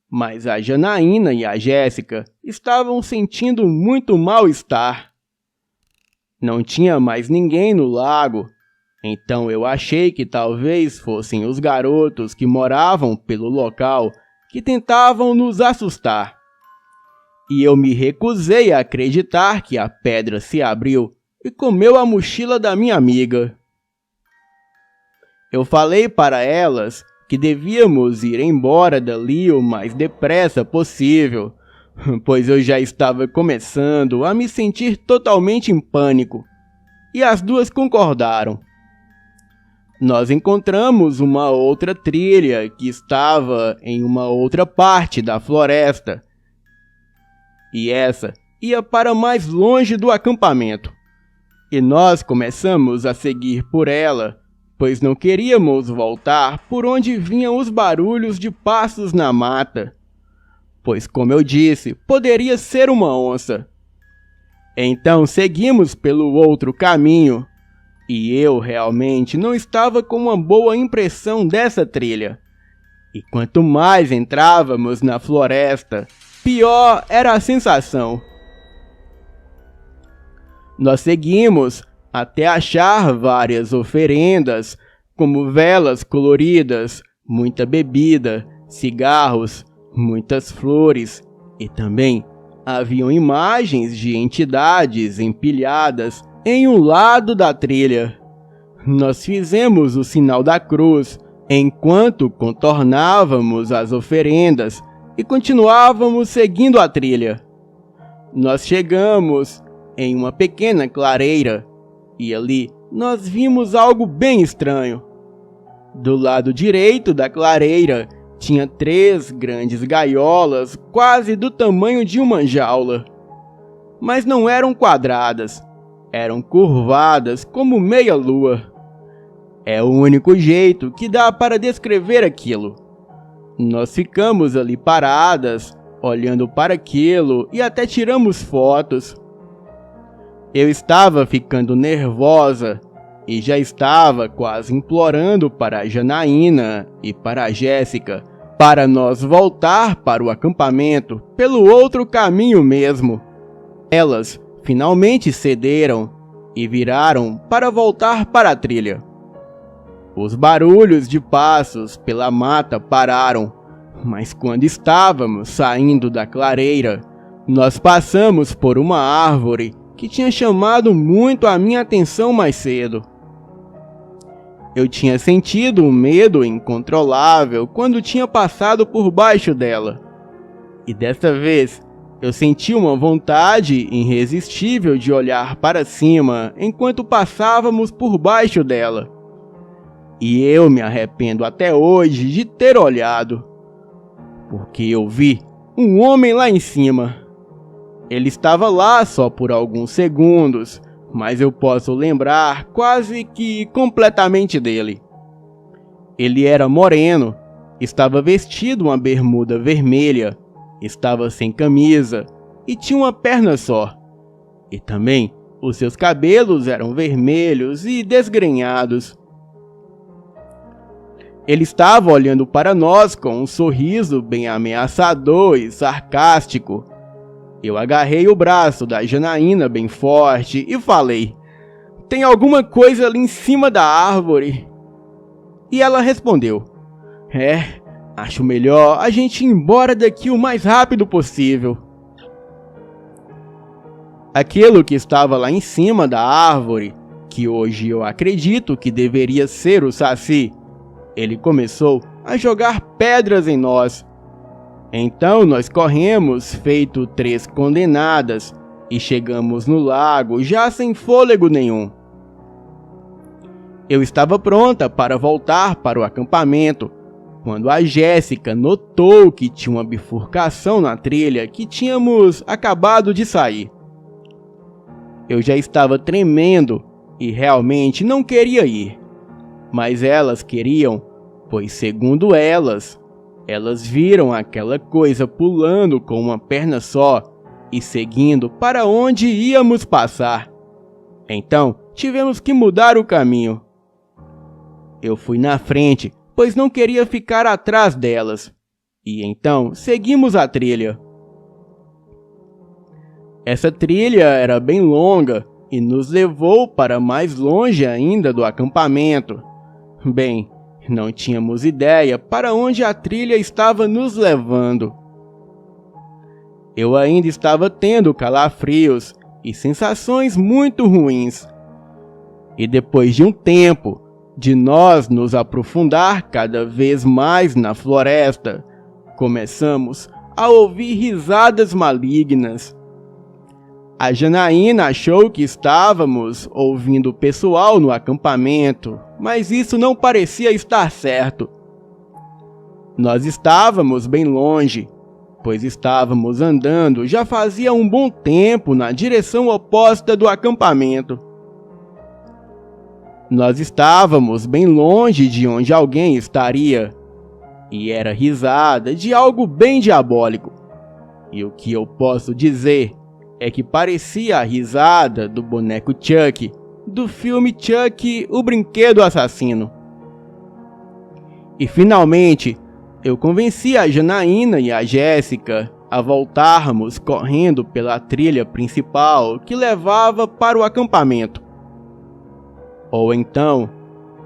mas a Janaína e a Jéssica estavam sentindo muito mal-estar. Não tinha mais ninguém no lago, então eu achei que talvez fossem os garotos que moravam pelo local que tentavam nos assustar. E eu me recusei a acreditar que a pedra se abriu e comeu a mochila da minha amiga. Eu falei para elas que devíamos ir embora dali o mais depressa possível, pois eu já estava começando a me sentir totalmente em pânico, e as duas concordaram. Nós encontramos uma outra trilha que estava em uma outra parte da floresta, e essa ia para mais longe do acampamento. E nós começamos a seguir por ela, pois não queríamos voltar por onde vinham os barulhos de passos na mata, pois, como eu disse, poderia ser uma onça. Então seguimos pelo outro caminho, e eu realmente não estava com uma boa impressão dessa trilha. E quanto mais entrávamos na floresta, pior era a sensação. Nós seguimos até achar várias oferendas, como velas coloridas, muita bebida, cigarros, muitas flores, e também haviam imagens de entidades empilhadas em um lado da trilha. Nós fizemos o sinal da cruz enquanto contornávamos as oferendas e continuávamos seguindo a trilha. Nós chegamos em uma pequena clareira e ali nós vimos algo bem estranho. Do lado direito da clareira tinha 3 grandes gaiolas quase do tamanho de uma jaula, mas não eram quadradas, eram curvadas como meia-lua. É o único jeito que dá para descrever aquilo. Nós ficamos ali paradas, olhando para aquilo e até tiramos fotos. Eu estava ficando nervosa e já estava quase implorando para a Janaína e para a Jéssica para nós voltar para o acampamento pelo outro caminho mesmo. Elas finalmente cederam e viraram para voltar para a trilha. Os barulhos de passos pela mata pararam, mas quando estávamos saindo da clareira, nós passamos por uma árvore que tinha chamado muito a minha atenção mais cedo. Eu tinha sentido um medo incontrolável quando tinha passado por baixo dela. E desta vez, eu senti uma vontade irresistível de olhar para cima enquanto passávamos por baixo dela. E eu me arrependo até hoje de ter olhado, porque eu vi um homem lá em cima. Ele estava lá só por alguns segundos, mas eu posso lembrar quase que completamente dele. Ele era moreno, estava vestido uma bermuda vermelha, estava sem camisa e tinha uma perna só. E também os seus cabelos eram vermelhos e desgrenhados. Ele estava olhando para nós com um sorriso bem ameaçador e sarcástico. Eu agarrei o braço da Janaína bem forte e falei: "Tem alguma coisa ali em cima da árvore?" E ela respondeu: Acho melhor a gente ir embora daqui o mais rápido possível." Aquilo que estava lá em cima da árvore, que hoje eu acredito que deveria ser o Saci, ele começou a jogar pedras em nós. Então nós corremos feito 3 condenadas e chegamos no lago já sem fôlego nenhum. Eu estava pronta para voltar para o acampamento, quando a Jéssica notou que tinha uma bifurcação na trilha que tínhamos acabado de sair. Eu já estava tremendo e realmente não queria ir. Mas elas queriam, pois segundo elas viram aquela coisa pulando com uma perna só e seguindo para onde íamos passar. Então tivemos que mudar o caminho. Eu fui na frente, pois não queria ficar atrás delas, e então seguimos a trilha. Essa trilha era bem longa e nos levou para mais longe ainda do acampamento. Bem, não tínhamos ideia para onde a trilha estava nos levando. Eu ainda estava tendo calafrios e sensações muito ruins. E depois de um tempo de nós nos aprofundar cada vez mais na floresta, começamos a ouvir risadas malignas. A Janaína achou que estávamos ouvindo o pessoal no acampamento, mas isso não parecia estar certo. Nós estávamos bem longe, pois estávamos andando já fazia um bom tempo na direção oposta do acampamento. Nós estávamos bem longe de onde alguém estaria, e era risada de algo bem diabólico. E o que eu posso dizer é que parecia a risada do boneco Chuck, do filme Chuck, o Brinquedo Assassino. E finalmente, eu convenci a Janaína e a Jéssica a voltarmos correndo pela trilha principal que levava para o acampamento. Ou então,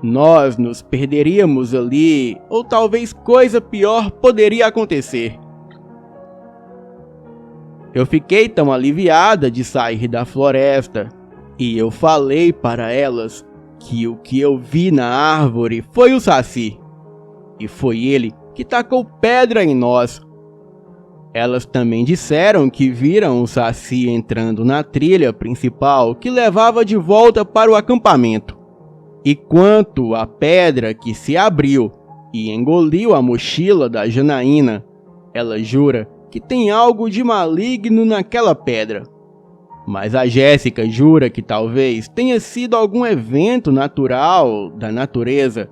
nós nos perderíamos ali, ou talvez coisa pior poderia acontecer. Eu fiquei tão aliviada de sair da floresta, e eu falei para elas que o que eu vi na árvore foi o Saci, e foi ele que tacou pedra em nós. Elas também disseram que viram o Saci entrando na trilha principal que levava de volta para o acampamento. E quanto à pedra que se abriu e engoliu a mochila da Janaína, ela jura que tem algo de maligno naquela pedra. mas a Jéssica jura que talvez tenha sido algum evento natural da natureza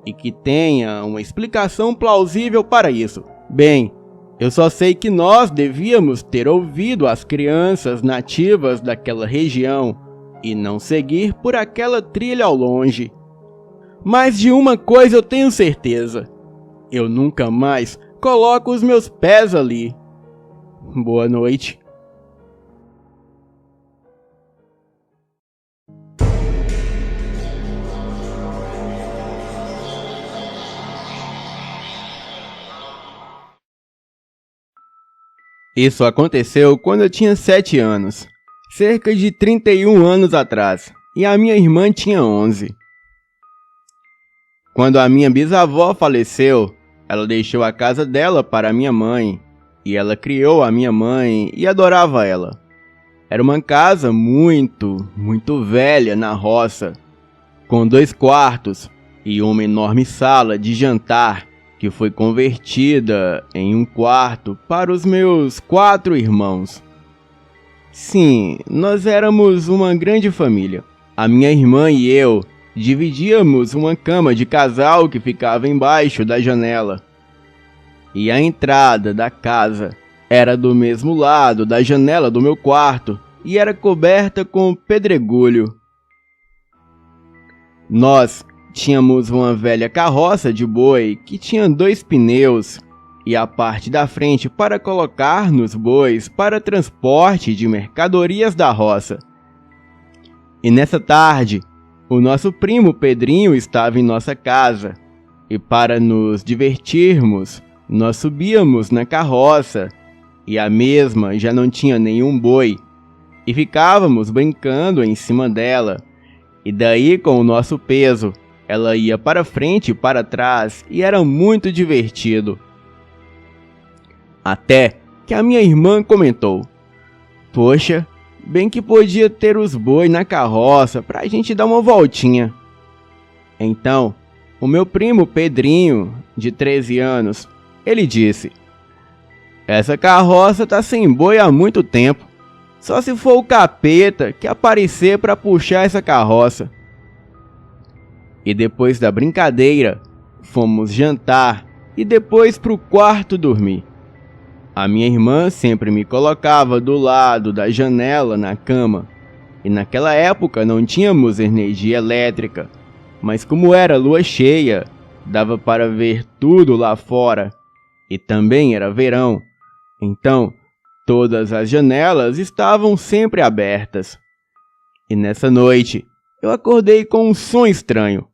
e que tenha uma explicação plausível para isso. Bem, eu só sei que nós devíamos ter ouvido as crianças nativas daquela região e não seguir por aquela trilha ao longe. Mas de uma coisa eu tenho certeza: eu nunca mais coloco os meus pés ali. Boa noite. Isso aconteceu quando eu tinha 7 anos, cerca de 31 anos atrás, e a minha irmã tinha 11. Quando a minha bisavó faleceu, ela deixou a casa dela para minha mãe, e ela criou a minha mãe e adorava ela. Era uma casa muito velha na roça, com 2 quartos e uma enorme sala de jantar que foi convertida em um quarto para os meus 4 irmãos. Sim, nós éramos uma grande família. A minha irmã e eu dividíamos uma cama de casal que ficava embaixo da janela. E a entrada da casa era do mesmo lado da janela do meu quarto e era coberta com pedregulho. Nós tínhamos uma velha carroça de boi que tinha 2 pneus e a parte da frente para colocar nos bois para transporte de mercadorias da roça. E nessa tarde, o nosso primo Pedrinho estava em nossa casa e para nos divertirmos, nós subíamos na carroça e a mesma já não tinha nenhum boi e ficávamos brincando em cima dela. E daí, com o nosso peso, ela ia para frente e para trás e era muito divertido. Até que a minha irmã comentou: "Poxa, bem que podia ter os bois na carroça para a gente dar uma voltinha." Então, o meu primo Pedrinho, de 13 anos, ele disse: "Essa carroça tá sem boi há muito tempo. Só se for o capeta que aparecer para puxar essa carroça." E depois da brincadeira, fomos jantar e depois pro quarto dormir. A minha irmã sempre me colocava do lado da janela na cama. E naquela época não tínhamos energia elétrica, mas como era lua cheia, dava para ver tudo lá fora. E também era verão, então todas as janelas estavam sempre abertas. E nessa noite, eu acordei com um som estranho.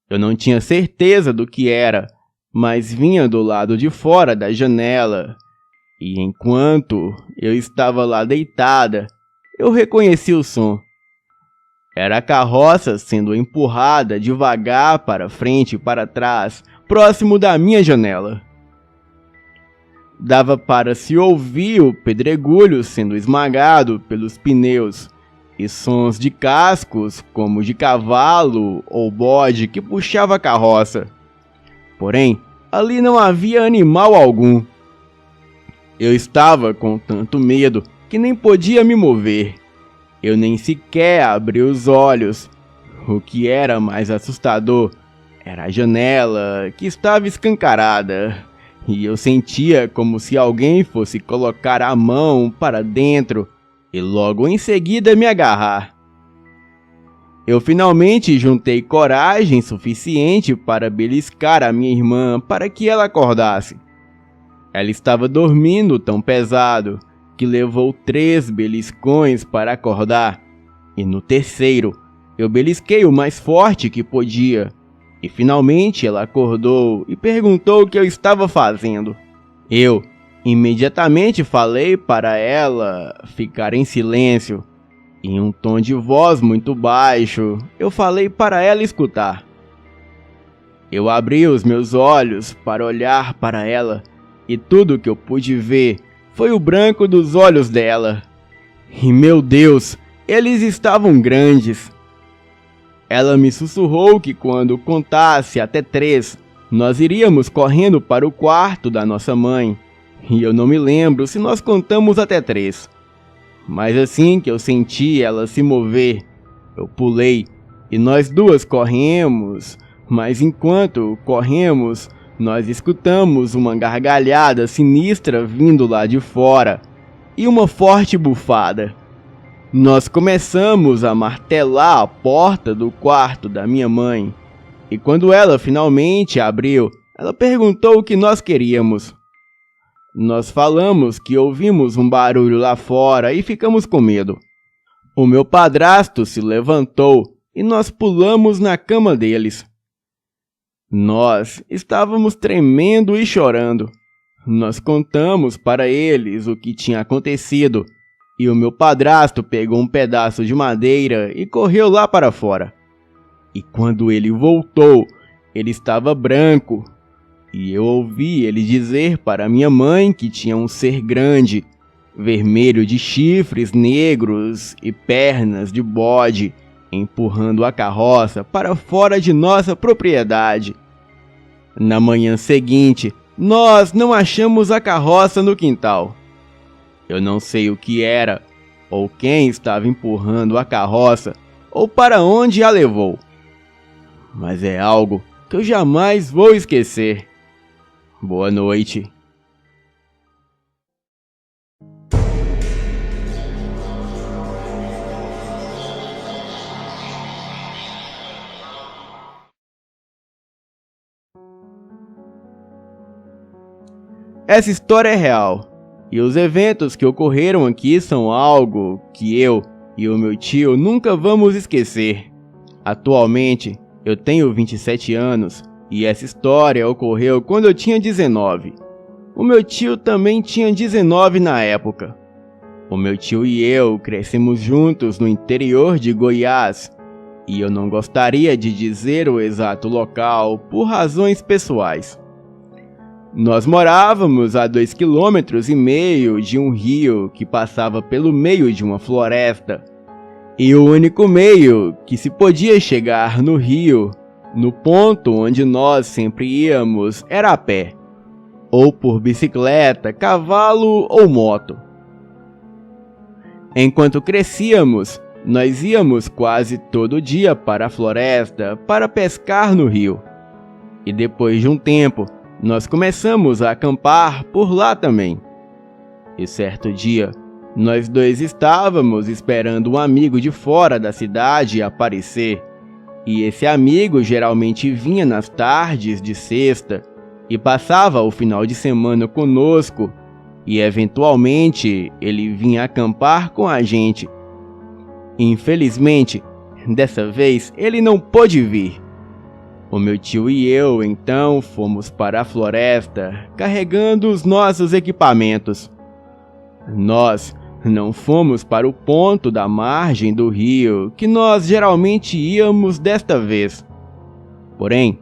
Eu não tinha certeza do que era, mas vinha do lado de fora da janela. E enquanto eu estava lá deitada, eu reconheci o som. Era a carroça sendo empurrada devagar para frente e para trás, próximo da minha janela. Dava para se ouvir o pedregulho sendo esmagado pelos pneus e sons de cascos, como de cavalo ou bode que puxava a carroça. Porém, ali não havia animal algum. Eu estava com tanto medo que nem podia me mover. Eu nem sequer abri os olhos. O que era mais assustador era a janela, que estava escancarada. E eu sentia como se alguém fosse colocar a mão para dentro e logo em seguida me agarrar. Eu finalmente juntei coragem suficiente para beliscar a minha irmã para que ela acordasse. Ela estava dormindo tão pesado que levou 3 beliscões para acordar, e no terceiro eu belisquei o mais forte que podia, e finalmente ela acordou e perguntou o que eu estava fazendo. Eu imediatamente falei para ela ficar em silêncio. Em um tom de voz muito baixo, eu falei para ela escutar. Eu abri os meus olhos para olhar para ela, e tudo que eu pude ver foi o branco dos olhos dela. E meu Deus, eles estavam grandes. Ela me sussurrou que quando contasse até 3, nós iríamos correndo para o quarto da nossa mãe. E eu não me lembro se nós contamos até 3. Mas assim que eu senti ela se mover, eu pulei e nós duas corremos, mas enquanto corremos, nós escutamos uma gargalhada sinistra vindo lá de fora e uma forte bufada. Nós começamos a martelar a porta do quarto da minha mãe e quando ela finalmente abriu, ela perguntou o que nós queríamos. Nós falamos que ouvimos um barulho lá fora e ficamos com medo. O meu padrasto se levantou e nós pulamos na cama deles. Nós estávamos tremendo e chorando. Nós contamos para eles o que tinha acontecido e o meu padrasto pegou um pedaço de madeira e correu lá para fora. E quando ele voltou, ele estava branco. E eu ouvi ele dizer para minha mãe que tinha um ser grande, vermelho de chifres negros e pernas de bode, empurrando a carroça para fora de nossa propriedade. Na manhã seguinte, nós não achamos a carroça no quintal. Eu não sei o que era, ou quem estava empurrando a carroça, ou para onde a levou. Mas é algo que eu jamais vou esquecer. Boa noite. Essa história é real, e os eventos que ocorreram aqui são algo que eu e o meu tio nunca vamos esquecer. Atualmente, eu tenho 27 anos, e essa história ocorreu quando eu tinha 19. O meu tio também tinha 19 na época. O meu tio e eu crescemos juntos no interior de Goiás, e eu não gostaria de dizer o exato local por razões pessoais. Nós morávamos a 2,5 km de um rio que passava pelo meio de uma floresta, e o único meio que se podia chegar no rio, no ponto onde nós sempre íamos, era a pé, ou por bicicleta, cavalo ou moto. Enquanto crescíamos, nós íamos quase todo dia para a floresta para pescar no rio. E depois de um tempo, nós começamos a acampar por lá também. E certo dia, nós dois estávamos esperando um amigo de fora da cidade aparecer. E esse amigo geralmente vinha nas tardes de sexta e passava o final de semana conosco, e eventualmente ele vinha acampar com a gente. Infelizmente, dessa vez ele não pôde vir. O meu tio e eu então fomos para a floresta carregando os nossos equipamentos. Nós não fomos para o ponto da margem do rio que nós geralmente íamos desta vez. Porém,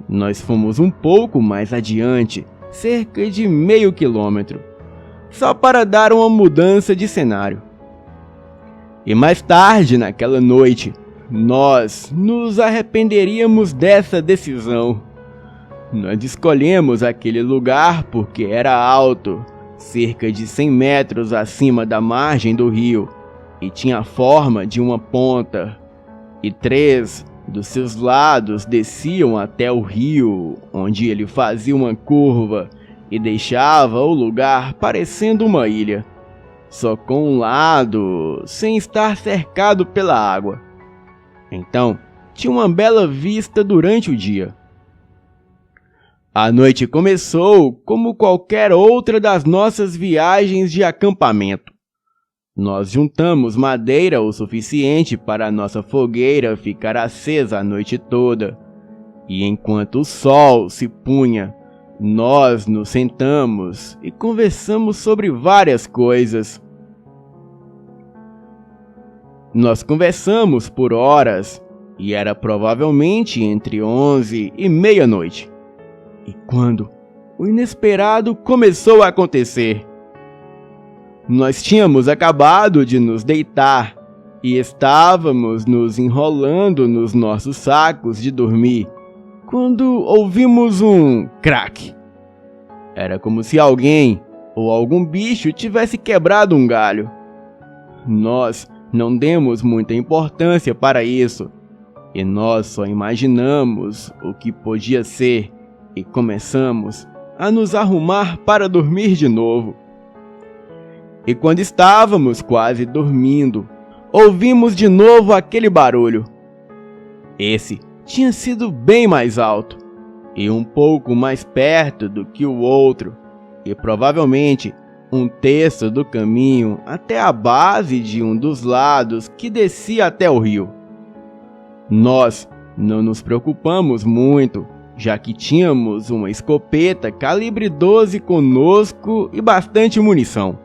nós fomos um pouco mais adiante, cerca de meio quilômetro, só para dar uma mudança de cenário. E mais tarde naquela noite, nós nos arrependeríamos dessa decisão. Nós escolhemos aquele lugar porque era alto, cerca de 100 metros acima da margem do rio, e tinha a forma de uma ponta, e 3 dos seus lados desciam até o rio, onde ele fazia uma curva e deixava o lugar parecendo uma ilha, só com um lado sem estar cercado pela água. Então, tinha uma bela vista durante o dia. A noite começou como qualquer outra das nossas viagens de acampamento. Nós juntamos madeira o suficiente para a nossa fogueira ficar acesa a noite toda. E enquanto o sol se punha, nós nos sentamos e conversamos sobre várias coisas. Nós conversamos por horas e era provavelmente entre 11 e meia-noite. E quando o inesperado começou a acontecer, nós tínhamos acabado de nos deitar e estávamos nos enrolando nos nossos sacos de dormir, quando ouvimos um crack. Era como se alguém ou algum bicho tivesse quebrado um galho. nós não demos muita importância para isso, e nós só imaginamos o que podia ser e começamos a nos arrumar para dormir de novo. E quando estávamos quase dormindo, ouvimos de novo aquele barulho. Esse tinha sido bem mais alto e um pouco mais perto do que o outro, e provavelmente um terço do caminho até a base de um dos lados que descia até o rio. Nós não nos preocupamos muito, já que tínhamos uma escopeta calibre 12 conosco e bastante munição.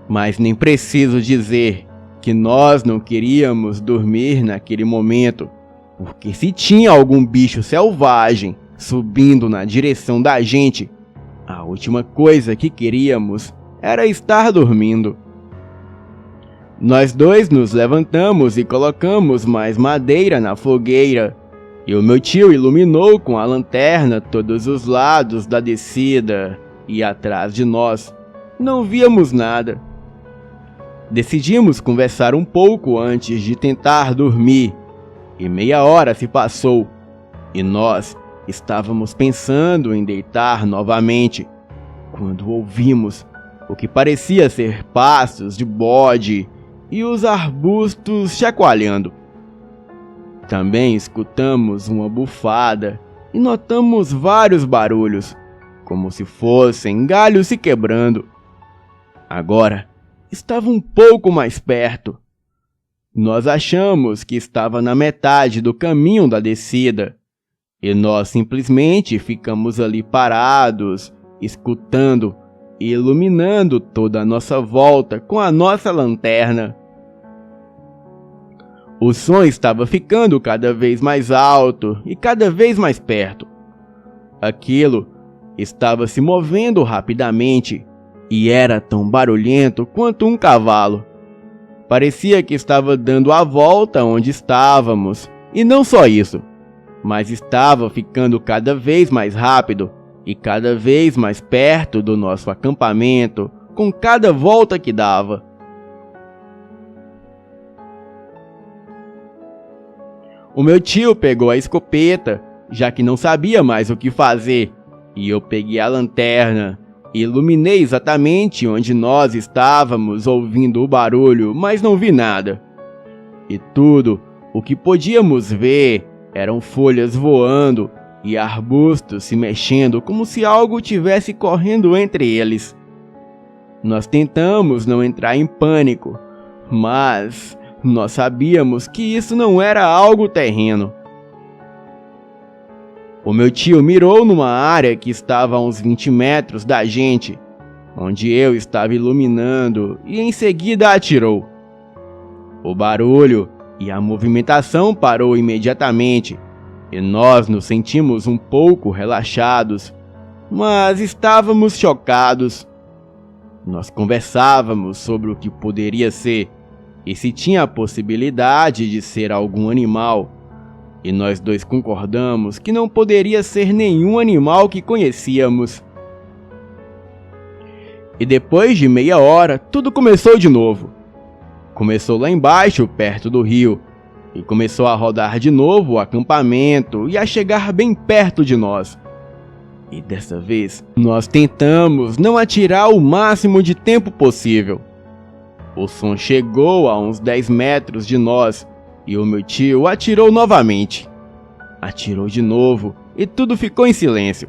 Mas nem preciso dizer que nós não queríamos dormir naquele momento, porque se tinha algum bicho selvagem subindo na direção da gente, a última coisa que queríamos era estar dormindo. Nós dois nos levantamos e colocamos mais madeira na fogueira, e o meu tio iluminou com a lanterna todos os lados da descida, e atrás de nós não víamos nada. Decidimos conversar um pouco antes de tentar dormir, e meia hora se passou, e nós estávamos pensando em deitar novamente, quando ouvimos o que parecia ser passos de bode e os arbustos chacoalhando. Também escutamos uma bufada e notamos vários barulhos, como se fossem galhos se quebrando. Agora estava um pouco mais perto. Nós achamos que estava na metade do caminho da descida, e nós simplesmente ficamos ali parados, escutando e iluminando toda a nossa volta com a nossa lanterna. O som estava ficando cada vez mais alto e cada vez mais perto. Aquilo estava se movendo rapidamente e era tão barulhento quanto um cavalo. Parecia que estava dando a volta onde estávamos, e não só isso, mas estava ficando cada vez mais rápido e cada vez mais perto do nosso acampamento com cada volta que dava. O meu tio pegou a escopeta, já que não sabia mais o que fazer, e eu peguei a lanterna e iluminei exatamente onde nós estávamos ouvindo o barulho, mas não vi nada. E tudo o que podíamos ver eram folhas voando e arbustos se mexendo como se algo tivesse correndo entre eles. Nós tentamos não entrar em pânico, mas nós sabíamos que isso não era algo terreno. O meu tio mirou numa área que estava a uns 20 metros da gente, onde eu estava iluminando, e em seguida atirou. O barulho e a movimentação parou imediatamente, e nós nos sentimos um pouco relaxados, mas estávamos chocados. Nós conversávamos sobre o que poderia ser, e se tinha a possibilidade de ser algum animal, e nós dois concordamos que não poderia ser nenhum animal que conhecíamos. E depois de meia hora, tudo começou de novo. Começou lá embaixo, perto do rio, e começou a rodar de novo o acampamento e a chegar bem perto de nós. E dessa vez, nós tentamos não atirar o máximo de tempo possível. O som chegou a uns 10 metros de nós, e o meu tio atirou novamente. Atirou de novo, e tudo ficou em silêncio.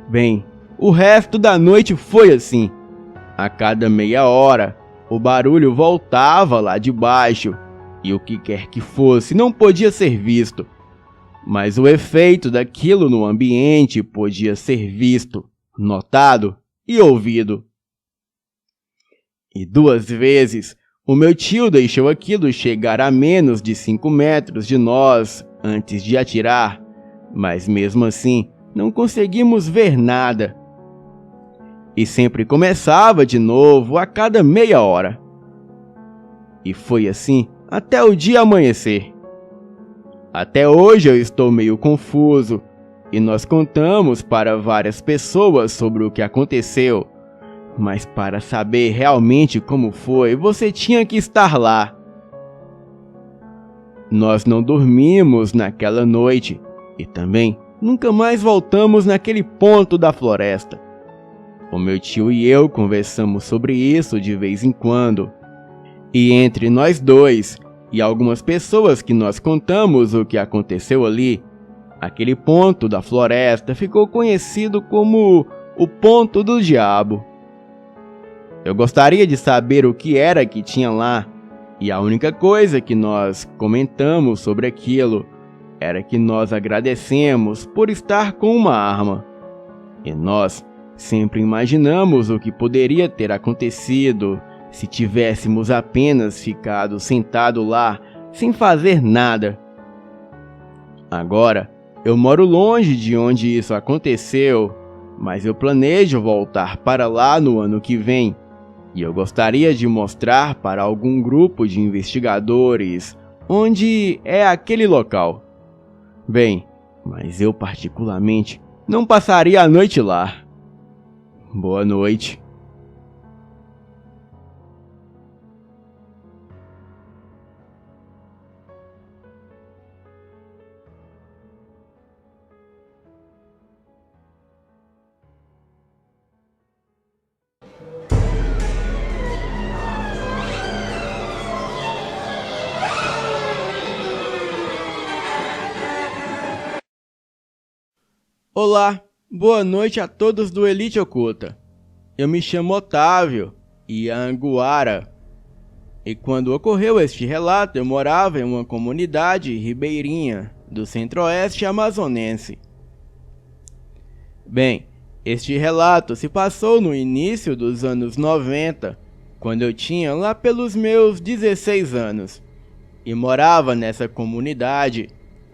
Bem, o resto da noite foi assim. A cada meia hora, o barulho voltava lá de baixo, e o que quer que fosse não podia ser visto. Mas o efeito daquilo no ambiente podia ser visto, notado e ouvido. E 2 vezes, o meu tio deixou aquilo chegar a menos de 5 metros de nós antes de atirar, mas mesmo assim não conseguimos ver nada. E sempre começava de novo a cada meia hora. E foi assim até o dia amanhecer. Até hoje eu estou meio confuso, e nós contamos para várias pessoas sobre o que aconteceu, Mas para saber realmente como foi, você tinha que estar lá. Nós não dormimos naquela noite e também nunca mais voltamos naquele ponto da floresta. O meu tio e eu conversamos sobre isso de vez em quando. E entre nós dois e algumas pessoas que nós contamos o que aconteceu ali, aquele ponto da floresta ficou conhecido como o Ponto do Diabo. Eu gostaria de saber o que era que tinha lá, e a única coisa que nós comentamos sobre aquilo era que nós agradecemos por estar com uma arma. E nós sempre imaginamos o que poderia ter acontecido se tivéssemos apenas ficado sentado lá sem fazer nada. Agora, eu moro longe de onde isso aconteceu, mas eu planejo voltar para lá no ano que vem. E eu gostaria de mostrar para algum grupo de investigadores onde é aquele local. Bem, mas eu particularmente não passaria a noite lá. Boa noite. Olá, boa noite a todos do Elite Oculta. Eu me chamo Otávio Ianguara. E quando ocorreu este relato, eu morava em uma comunidade ribeirinha do centro-oeste amazonense. Bem, este relato se passou no início dos anos 90, quando eu tinha lá pelos meus 16 anos, e morava nessa comunidade,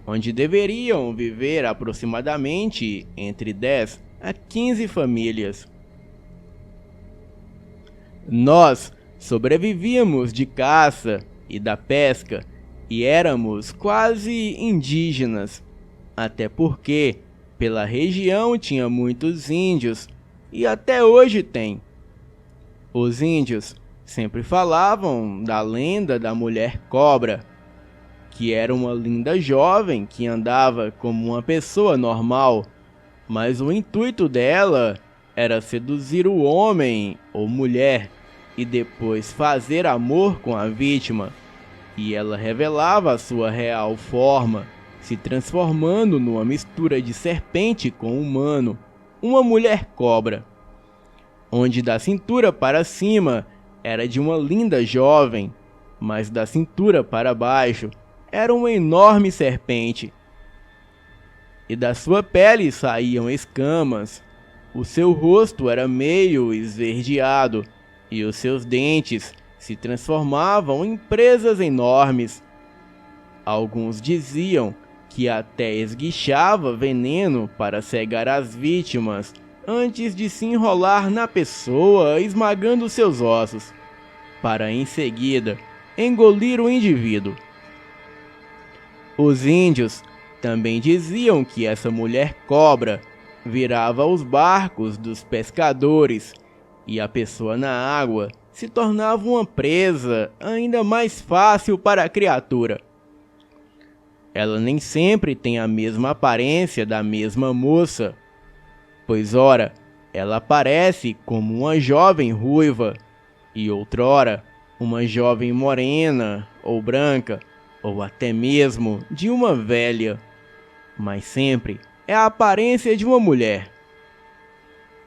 onde deveriam viver aproximadamente entre 10 a 15 famílias. Nós sobrevivíamos de caça e da pesca e éramos quase indígenas, até porque pela região tinha muitos índios e até hoje tem. Os índios sempre falavam da lenda da mulher cobra, que era uma linda jovem que andava como uma pessoa normal, mas o intuito dela era seduzir o homem ou mulher e depois fazer amor com a vítima, e ela revelava a sua real forma, se transformando numa mistura de serpente com humano, uma mulher cobra, onde da cintura para cima era de uma linda jovem, mas da cintura para baixo era uma enorme serpente, e da sua pele saíam escamas. O seu rosto era meio esverdeado, e os seus dentes se transformavam em presas enormes. Alguns diziam que até esguichava veneno para cegar as vítimas, antes de se enrolar na pessoa, esmagando seus ossos, para em seguida engolir o indivíduo. Os índios também diziam que essa mulher cobra virava os barcos dos pescadores e a pessoa na água se tornava uma presa ainda mais fácil para a criatura. Ela nem sempre tem a mesma aparência da mesma moça, pois ora, ela aparece como uma jovem ruiva e outrora uma jovem morena ou branca, ou até mesmo de uma velha, mas sempre é a aparência de uma mulher.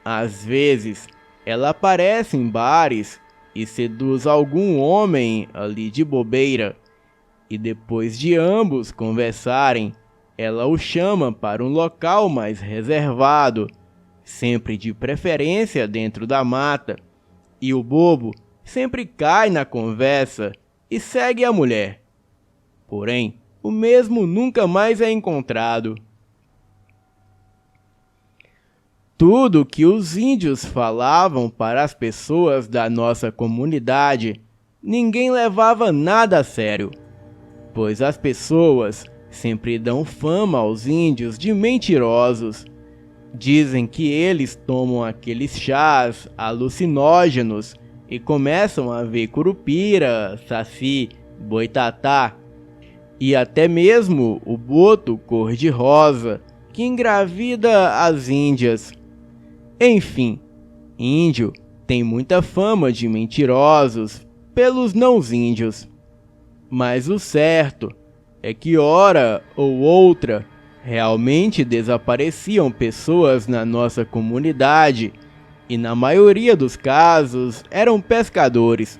Às vezes, ela aparece em bares e seduz algum homem ali de bobeira, e depois de ambos conversarem, ela o chama para um local mais reservado, sempre de preferência dentro da mata, e o bobo sempre cai na conversa e segue a mulher. Porém, o mesmo nunca mais é encontrado. Tudo que os índios falavam para as pessoas da nossa comunidade, ninguém levava nada a sério, pois as pessoas sempre dão fama aos índios de mentirosos, Dizem que eles tomam aqueles chás alucinógenos e começam a ver curupira, saci, boitatá e até mesmo o boto cor-de-rosa que engravida as índias. Enfim, índio tem muita fama de mentirosos pelos não-índios. Mas o certo é que hora ou outra realmente desapareciam pessoas na nossa comunidade e na maioria dos casos eram pescadores,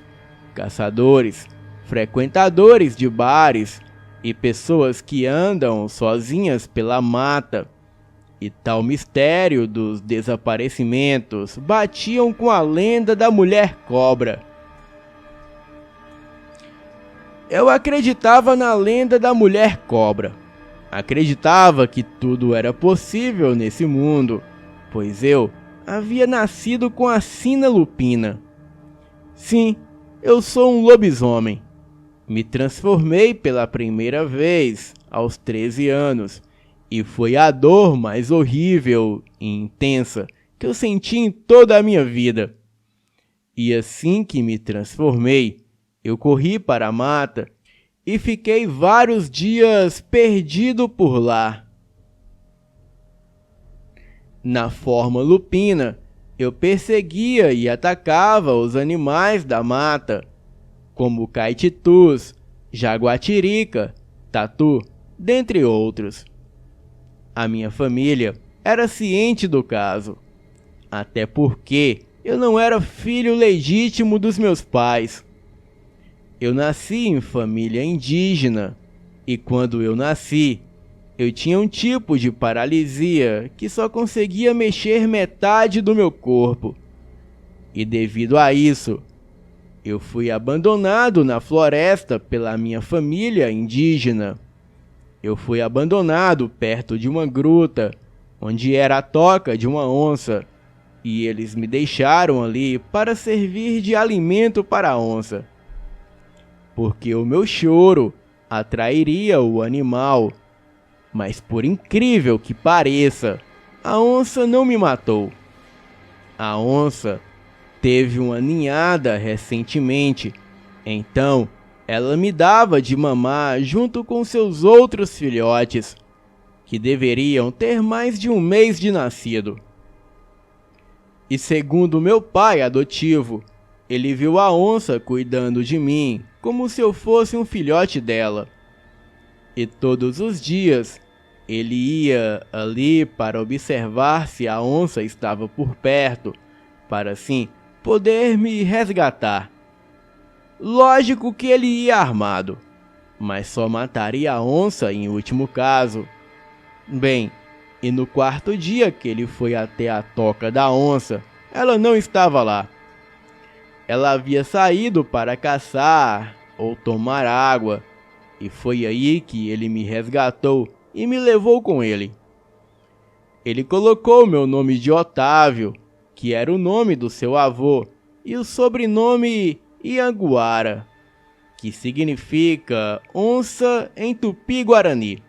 caçadores, frequentadores de bares e pessoas que andam sozinhas pela mata. E tal mistério dos desaparecimentos batiam com a lenda da mulher cobra. Eu acreditava na lenda da mulher cobra. Acreditava que tudo era possível nesse mundo, pois eu havia nascido com a sina lupina. Sim, eu sou um lobisomem. Me transformei pela primeira vez aos 13 anos, e foi a dor mais horrível e intensa que eu senti em toda a minha vida. E assim que me transformei, eu corri para a mata e fiquei vários dias perdido por lá. Na forma lupina, eu perseguia e atacava os animais da mata, como caititus, jaguatirica, tatu, dentre outros. A minha família era ciente do caso, até porque eu não era filho legítimo dos meus pais. Eu nasci em família indígena e quando eu nasci, eu tinha um tipo de paralisia que só conseguia mexer metade do meu corpo. E devido a isso, eu fui abandonado na floresta pela minha família indígena. Eu fui abandonado perto de uma gruta, onde era a toca de uma onça, e eles me deixaram ali para servir de alimento para a onça. Porque o meu choro atrairia o animal. Mas por incrível que pareça, a onça não me matou. A onça teve uma ninhada recentemente, então ela me dava de mamar junto com seus outros filhotes, que deveriam ter mais de um mês de nascido. E segundo meu pai adotivo, ele viu a onça cuidando de mim como se eu fosse um filhote dela. E todos os dias ele ia ali para observar se a onça estava por perto, para assim poder me resgatar. Lógico que ele ia armado, mas só mataria a onça em último caso. Bem, e no quarto dia que ele foi até a toca da onça, ela não estava lá. Ela havia saído para caçar ou tomar água, e foi aí que ele me resgatou e me levou com ele. Ele colocou meu nome de Otávio, que era o nome do seu avô, e o sobrenome Ianguara, que significa onça em tupi-guarani.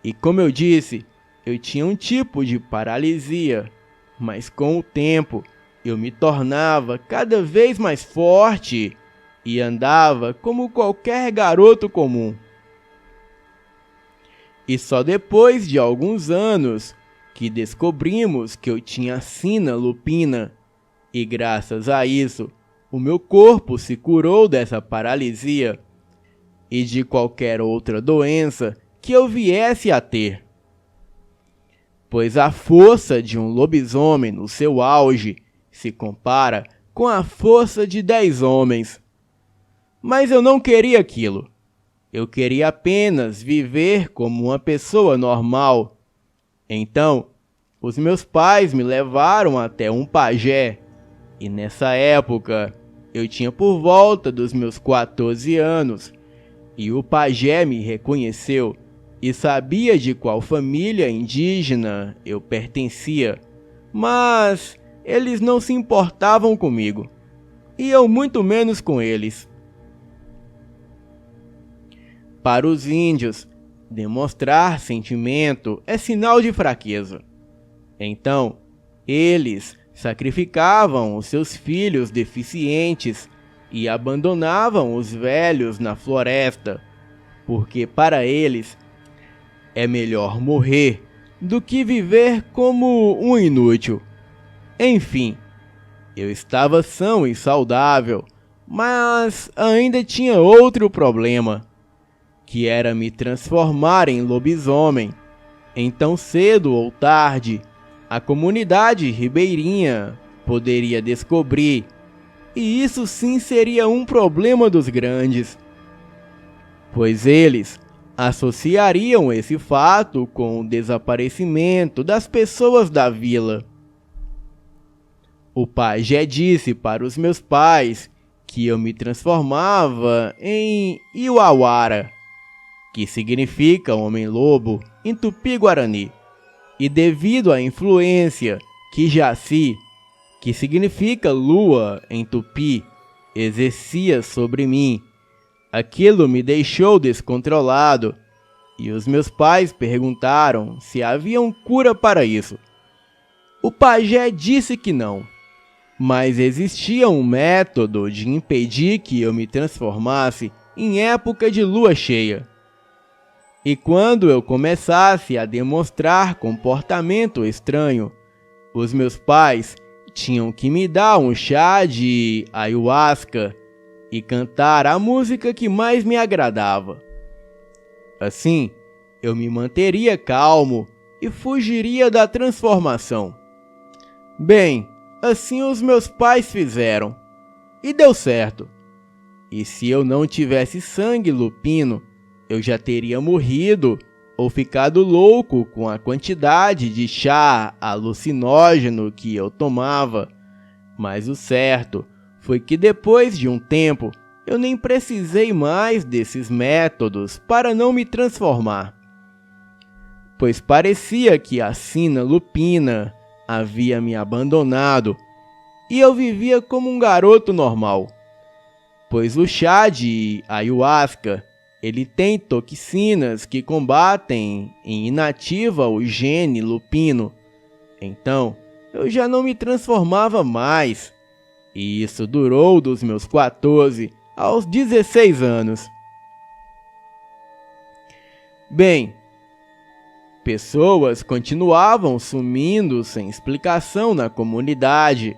E como eu disse, eu tinha um tipo de paralisia, mas com o tempo eu me tornava cada vez mais forte e andava como qualquer garoto comum. E só depois de alguns anos que descobrimos que eu tinha sina lupina, e graças a isso o meu corpo se curou dessa paralisia e de qualquer outra doença que eu viesse a ter. Pois a força de um lobisomem no seu auge se compara com a força de 10 homens. Mas eu não queria aquilo. Eu queria apenas viver como uma pessoa normal. Então, os meus pais me levaram até um pajé. E nessa época, eu tinha por volta dos meus 14 anos. E o pajé me reconheceu e sabia de qual família indígena eu pertencia. Mas eles não se importavam comigo. E eu muito menos com eles. Para os índios, demonstrar sentimento é sinal de fraqueza. Então, eles sacrificavam os seus filhos deficientes e abandonavam os velhos na floresta, porque para eles é melhor morrer do que viver como um inútil. Enfim, eu estava são e saudável, mas ainda tinha outro problema, que era me transformar em lobisomem. Então, cedo ou tarde, a comunidade ribeirinha poderia descobrir, e isso sim seria um problema dos grandes, pois eles associariam esse fato com o desaparecimento das pessoas da vila. O pajé disse para os meus pais que eu me transformava em Iuauara, que significa homem-lobo em Tupi-Guarani, e devido à influência que Jaci, que significa lua em Tupi, exercia sobre mim, aquilo me deixou descontrolado, e os meus pais perguntaram se havia cura para isso. O pajé disse que não, mas existia um método de impedir que eu me transformasse em época de lua cheia. E quando eu começasse a demonstrar comportamento estranho, os meus pais tinham que me dar um chá de ayahuasca e cantar a música que mais me agradava. Assim, eu me manteria calmo e fugiria da transformação. Bem, assim os meus pais fizeram, e deu certo. E se eu não tivesse sangue lupino, eu já teria morrido ou ficado louco com a quantidade de chá alucinógeno que eu tomava. Mas o certo foi que depois de um tempo, eu nem precisei mais desses métodos para não me transformar, pois parecia que a sina lupina havia me abandonado e eu vivia como um garoto normal, pois o chá de ayahuasca ele tem toxinas que combatem em inativa o gene lupino. Então, eu já não me transformava mais, e isso durou dos meus 14 aos 16 anos. Bem, pessoas continuavam sumindo sem explicação na comunidade,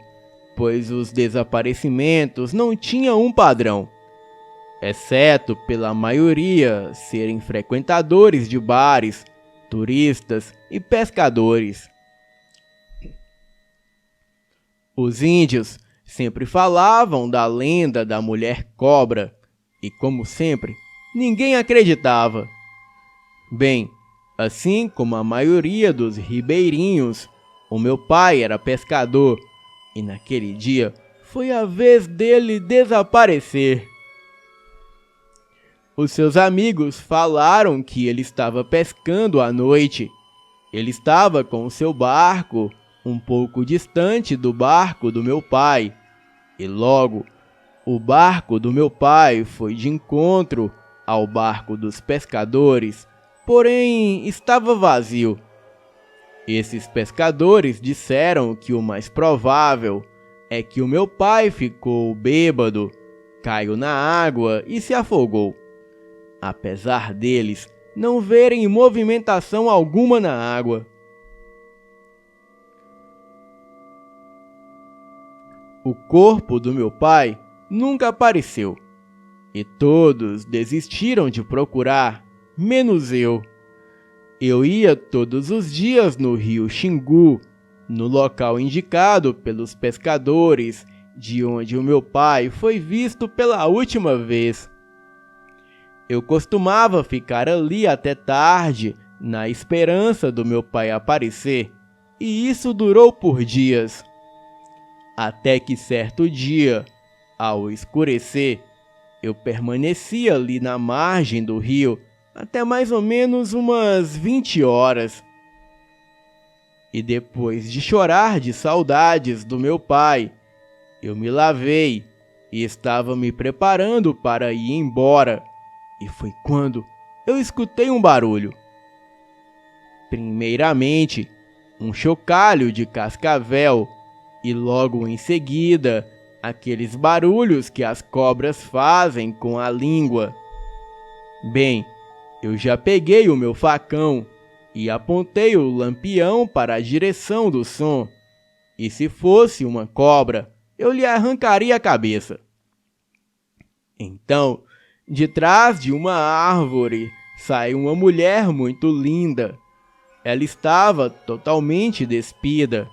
pois os desaparecimentos não tinham um padrão, exceto pela maioria serem frequentadores de bares, turistas e pescadores. Os índios sempre falavam da lenda da mulher cobra, e como sempre, ninguém acreditava. Bem, assim como a maioria dos ribeirinhos, o meu pai era pescador, e naquele dia foi a vez dele desaparecer. Os seus amigos falaram que ele estava pescando à noite. Ele estava com o seu barco um pouco distante do barco do meu pai, e logo o barco do meu pai foi de encontro ao barco dos pescadores, porém estava vazio. Esses pescadores disseram que o mais provável é que o meu pai ficou bêbado, caiu na água e se afogou, apesar deles não verem movimentação alguma na água. O corpo do meu pai nunca apareceu, e todos desistiram de procurar, menos eu. Eu ia todos os dias no rio Xingu, no local indicado pelos pescadores, de onde o meu pai foi visto pela última vez. Eu costumava ficar ali até tarde, na esperança do meu pai aparecer, e isso durou por dias. Até que certo dia, ao escurecer, eu permaneci ali na margem do rio até mais ou menos umas 20 horas. E depois de chorar de saudades do meu pai, eu me lavei e estava me preparando para ir embora. E foi quando eu escutei um barulho. Primeiramente, um chocalho de cascavel e logo em seguida aqueles barulhos que as cobras fazem com a língua. Bem, eu já peguei o meu facão e apontei o lampião para a direção do som, e se fosse uma cobra, eu lhe arrancaria a cabeça. Então, de trás de uma árvore, saiu uma mulher muito linda. Ela estava totalmente despida.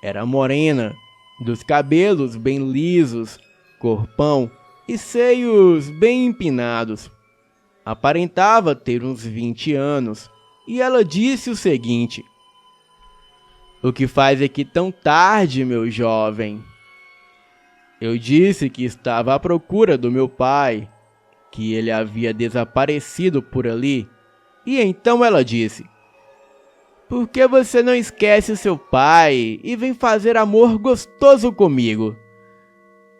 Era morena, dos cabelos bem lisos, corpão e seios bem empinados. Aparentava ter uns 20 anos, e ela disse o seguinte: "O que faz aqui tão tarde, meu jovem?" Eu disse que estava à procura do meu pai, que ele havia desaparecido por ali, e então ela disse: "Por que você não esquece o seu pai e vem fazer amor gostoso comigo?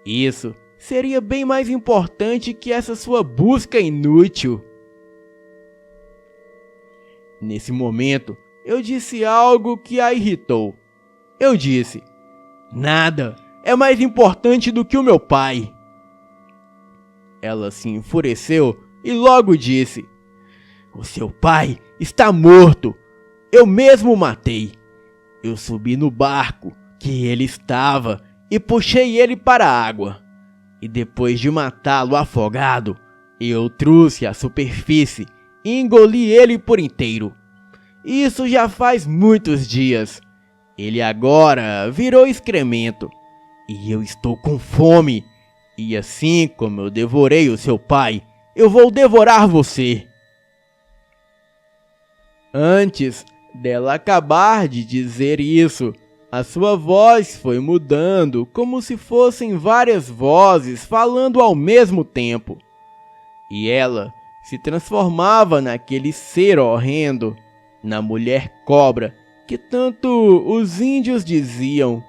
Isso seria bem mais importante que essa sua busca inútil." Nesse momento, eu disse algo que a irritou. Eu disse: "Nada é mais importante do que o meu pai." Ela se enfureceu e logo disse: "O seu pai está morto. Eu mesmo o matei. Eu subi no barco que ele estava e puxei ele para a água. E depois de matá-lo afogado, eu trouxe à superfície e engoli ele por inteiro. Isso já faz muitos dias. Ele agora virou excremento. E eu estou com fome. E assim como eu devorei o seu pai, eu vou devorar você." Antes dela acabar de dizer isso, a sua voz foi mudando como se fossem várias vozes falando ao mesmo tempo. E ela se transformava naquele ser horrendo, na mulher cobra que tanto os índios diziam.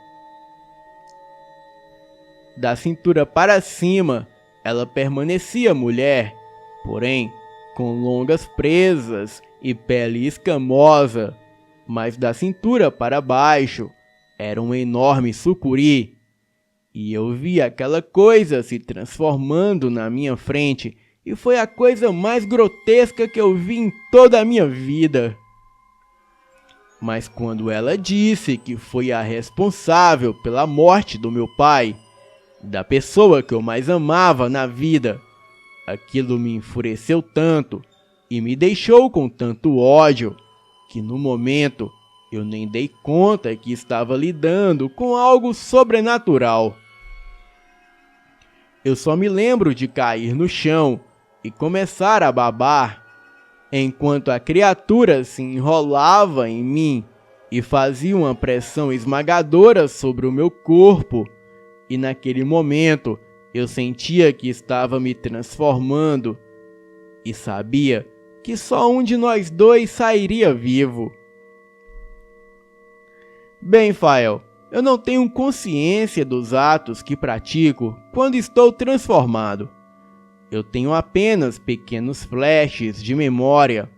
Da cintura para cima, ela permanecia mulher, porém com longas presas e pele escamosa, mas da cintura para baixo era um enorme sucuri. E eu vi aquela coisa se transformando na minha frente, e foi a coisa mais grotesca que eu vi em toda a minha vida. Mas quando ela disse que foi a responsável pela morte do meu pai, da pessoa que eu mais amava na vida, aquilo me enfureceu tanto e me deixou com tanto ódio que no momento eu nem dei conta que estava lidando com algo sobrenatural. Eu só me lembro de cair no chão e começar a babar, enquanto a criatura se enrolava em mim e fazia uma pressão esmagadora sobre o meu corpo. E naquele momento eu sentia que estava me transformando e sabia que só um de nós dois sairia vivo. Bem, Fael, eu não tenho consciência dos atos que pratico quando estou transformado. Eu tenho apenas pequenos flashes de memória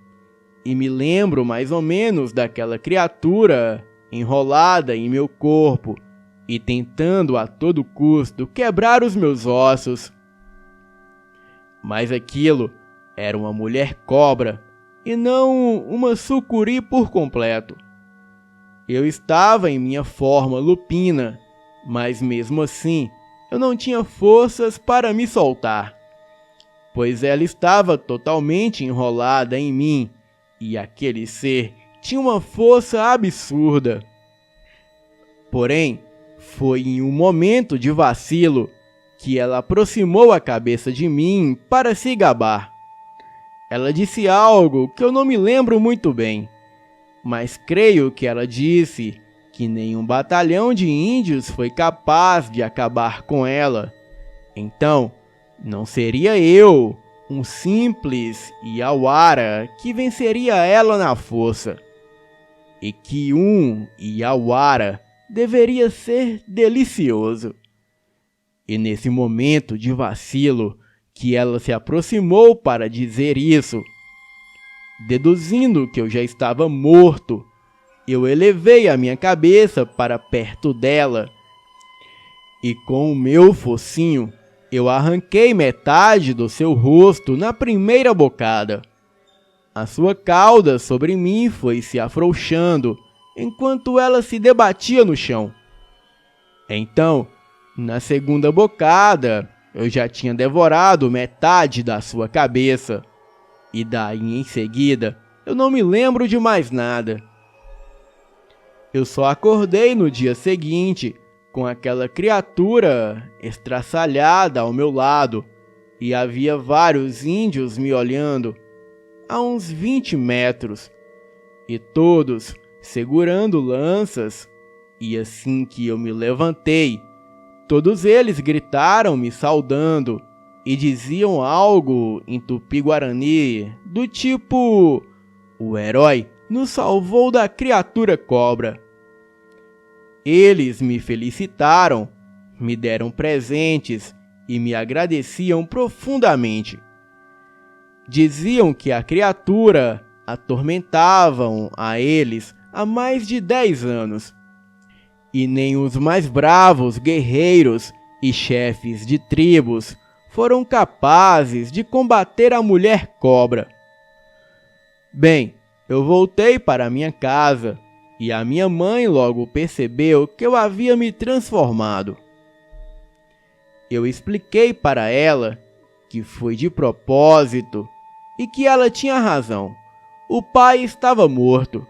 e me lembro mais ou menos daquela criatura enrolada em meu corpo e tentando a todo custo quebrar os meus ossos. Mas aquilo era uma mulher cobra e não uma sucuri por completo. Eu estava em minha forma lupina, mas mesmo assim eu não tinha forças para me soltar, pois ela estava totalmente enrolada em mim e aquele ser tinha uma força absurda. Porém, foi em um momento de vacilo que ela aproximou a cabeça de mim para se gabar. Ela disse algo que eu não me lembro muito bem, mas creio que ela disse que nenhum batalhão de índios foi capaz de acabar com ela. Então, não seria eu, um simples Yawara, que venceria ela na força. E que um Yawara deveria ser delicioso. E nesse momento de vacilo que ela se aproximou para dizer isso, deduzindo que eu já estava morto eu elevei a minha cabeça para perto dela e com o meu focinho eu arranquei metade do seu rosto na primeira bocada. A sua cauda sobre mim foi se afrouxando enquanto ela se debatia no chão. Então, na segunda bocada, eu já tinha devorado metade da sua cabeça. E daí em seguida, eu não me lembro de mais nada. Eu só acordei no dia seguinte com aquela criatura estraçalhada ao meu lado e havia vários índios me olhando a uns 20 metros e todos segurando lanças. E assim que eu me levantei, todos eles gritaram me saudando e diziam algo em tupi-guarani do tipo: o herói nos salvou da criatura cobra. Eles me felicitaram, me deram presentes e me agradeciam profundamente. Diziam que a criatura atormentavam a eles há mais de 10 anos. E nem os mais bravos guerreiros e chefes de tribos foram capazes de combater a mulher cobra. Bem, eu voltei para minha casa e a minha mãe logo percebeu que eu havia me transformado. Eu expliquei para ela que foi de propósito e que ela tinha razão. O pai estava morto,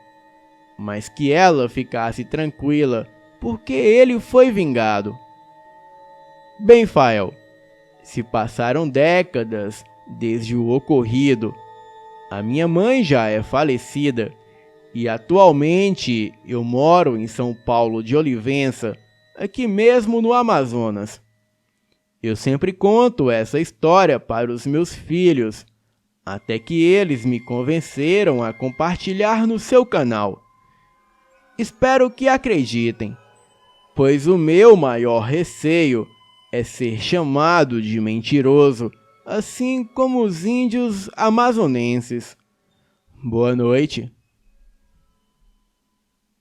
mas que ela ficasse tranquila porque ele foi vingado. Bem, Fael, se passaram décadas desde o ocorrido. A minha mãe já é falecida e atualmente eu moro em São Paulo de Olivença, aqui mesmo no Amazonas. Eu sempre conto essa história para os meus filhos, até que eles me convenceram a compartilhar no seu canal. Espero que acreditem, pois o meu maior receio é ser chamado de mentiroso, assim como os índios amazonenses. Boa noite.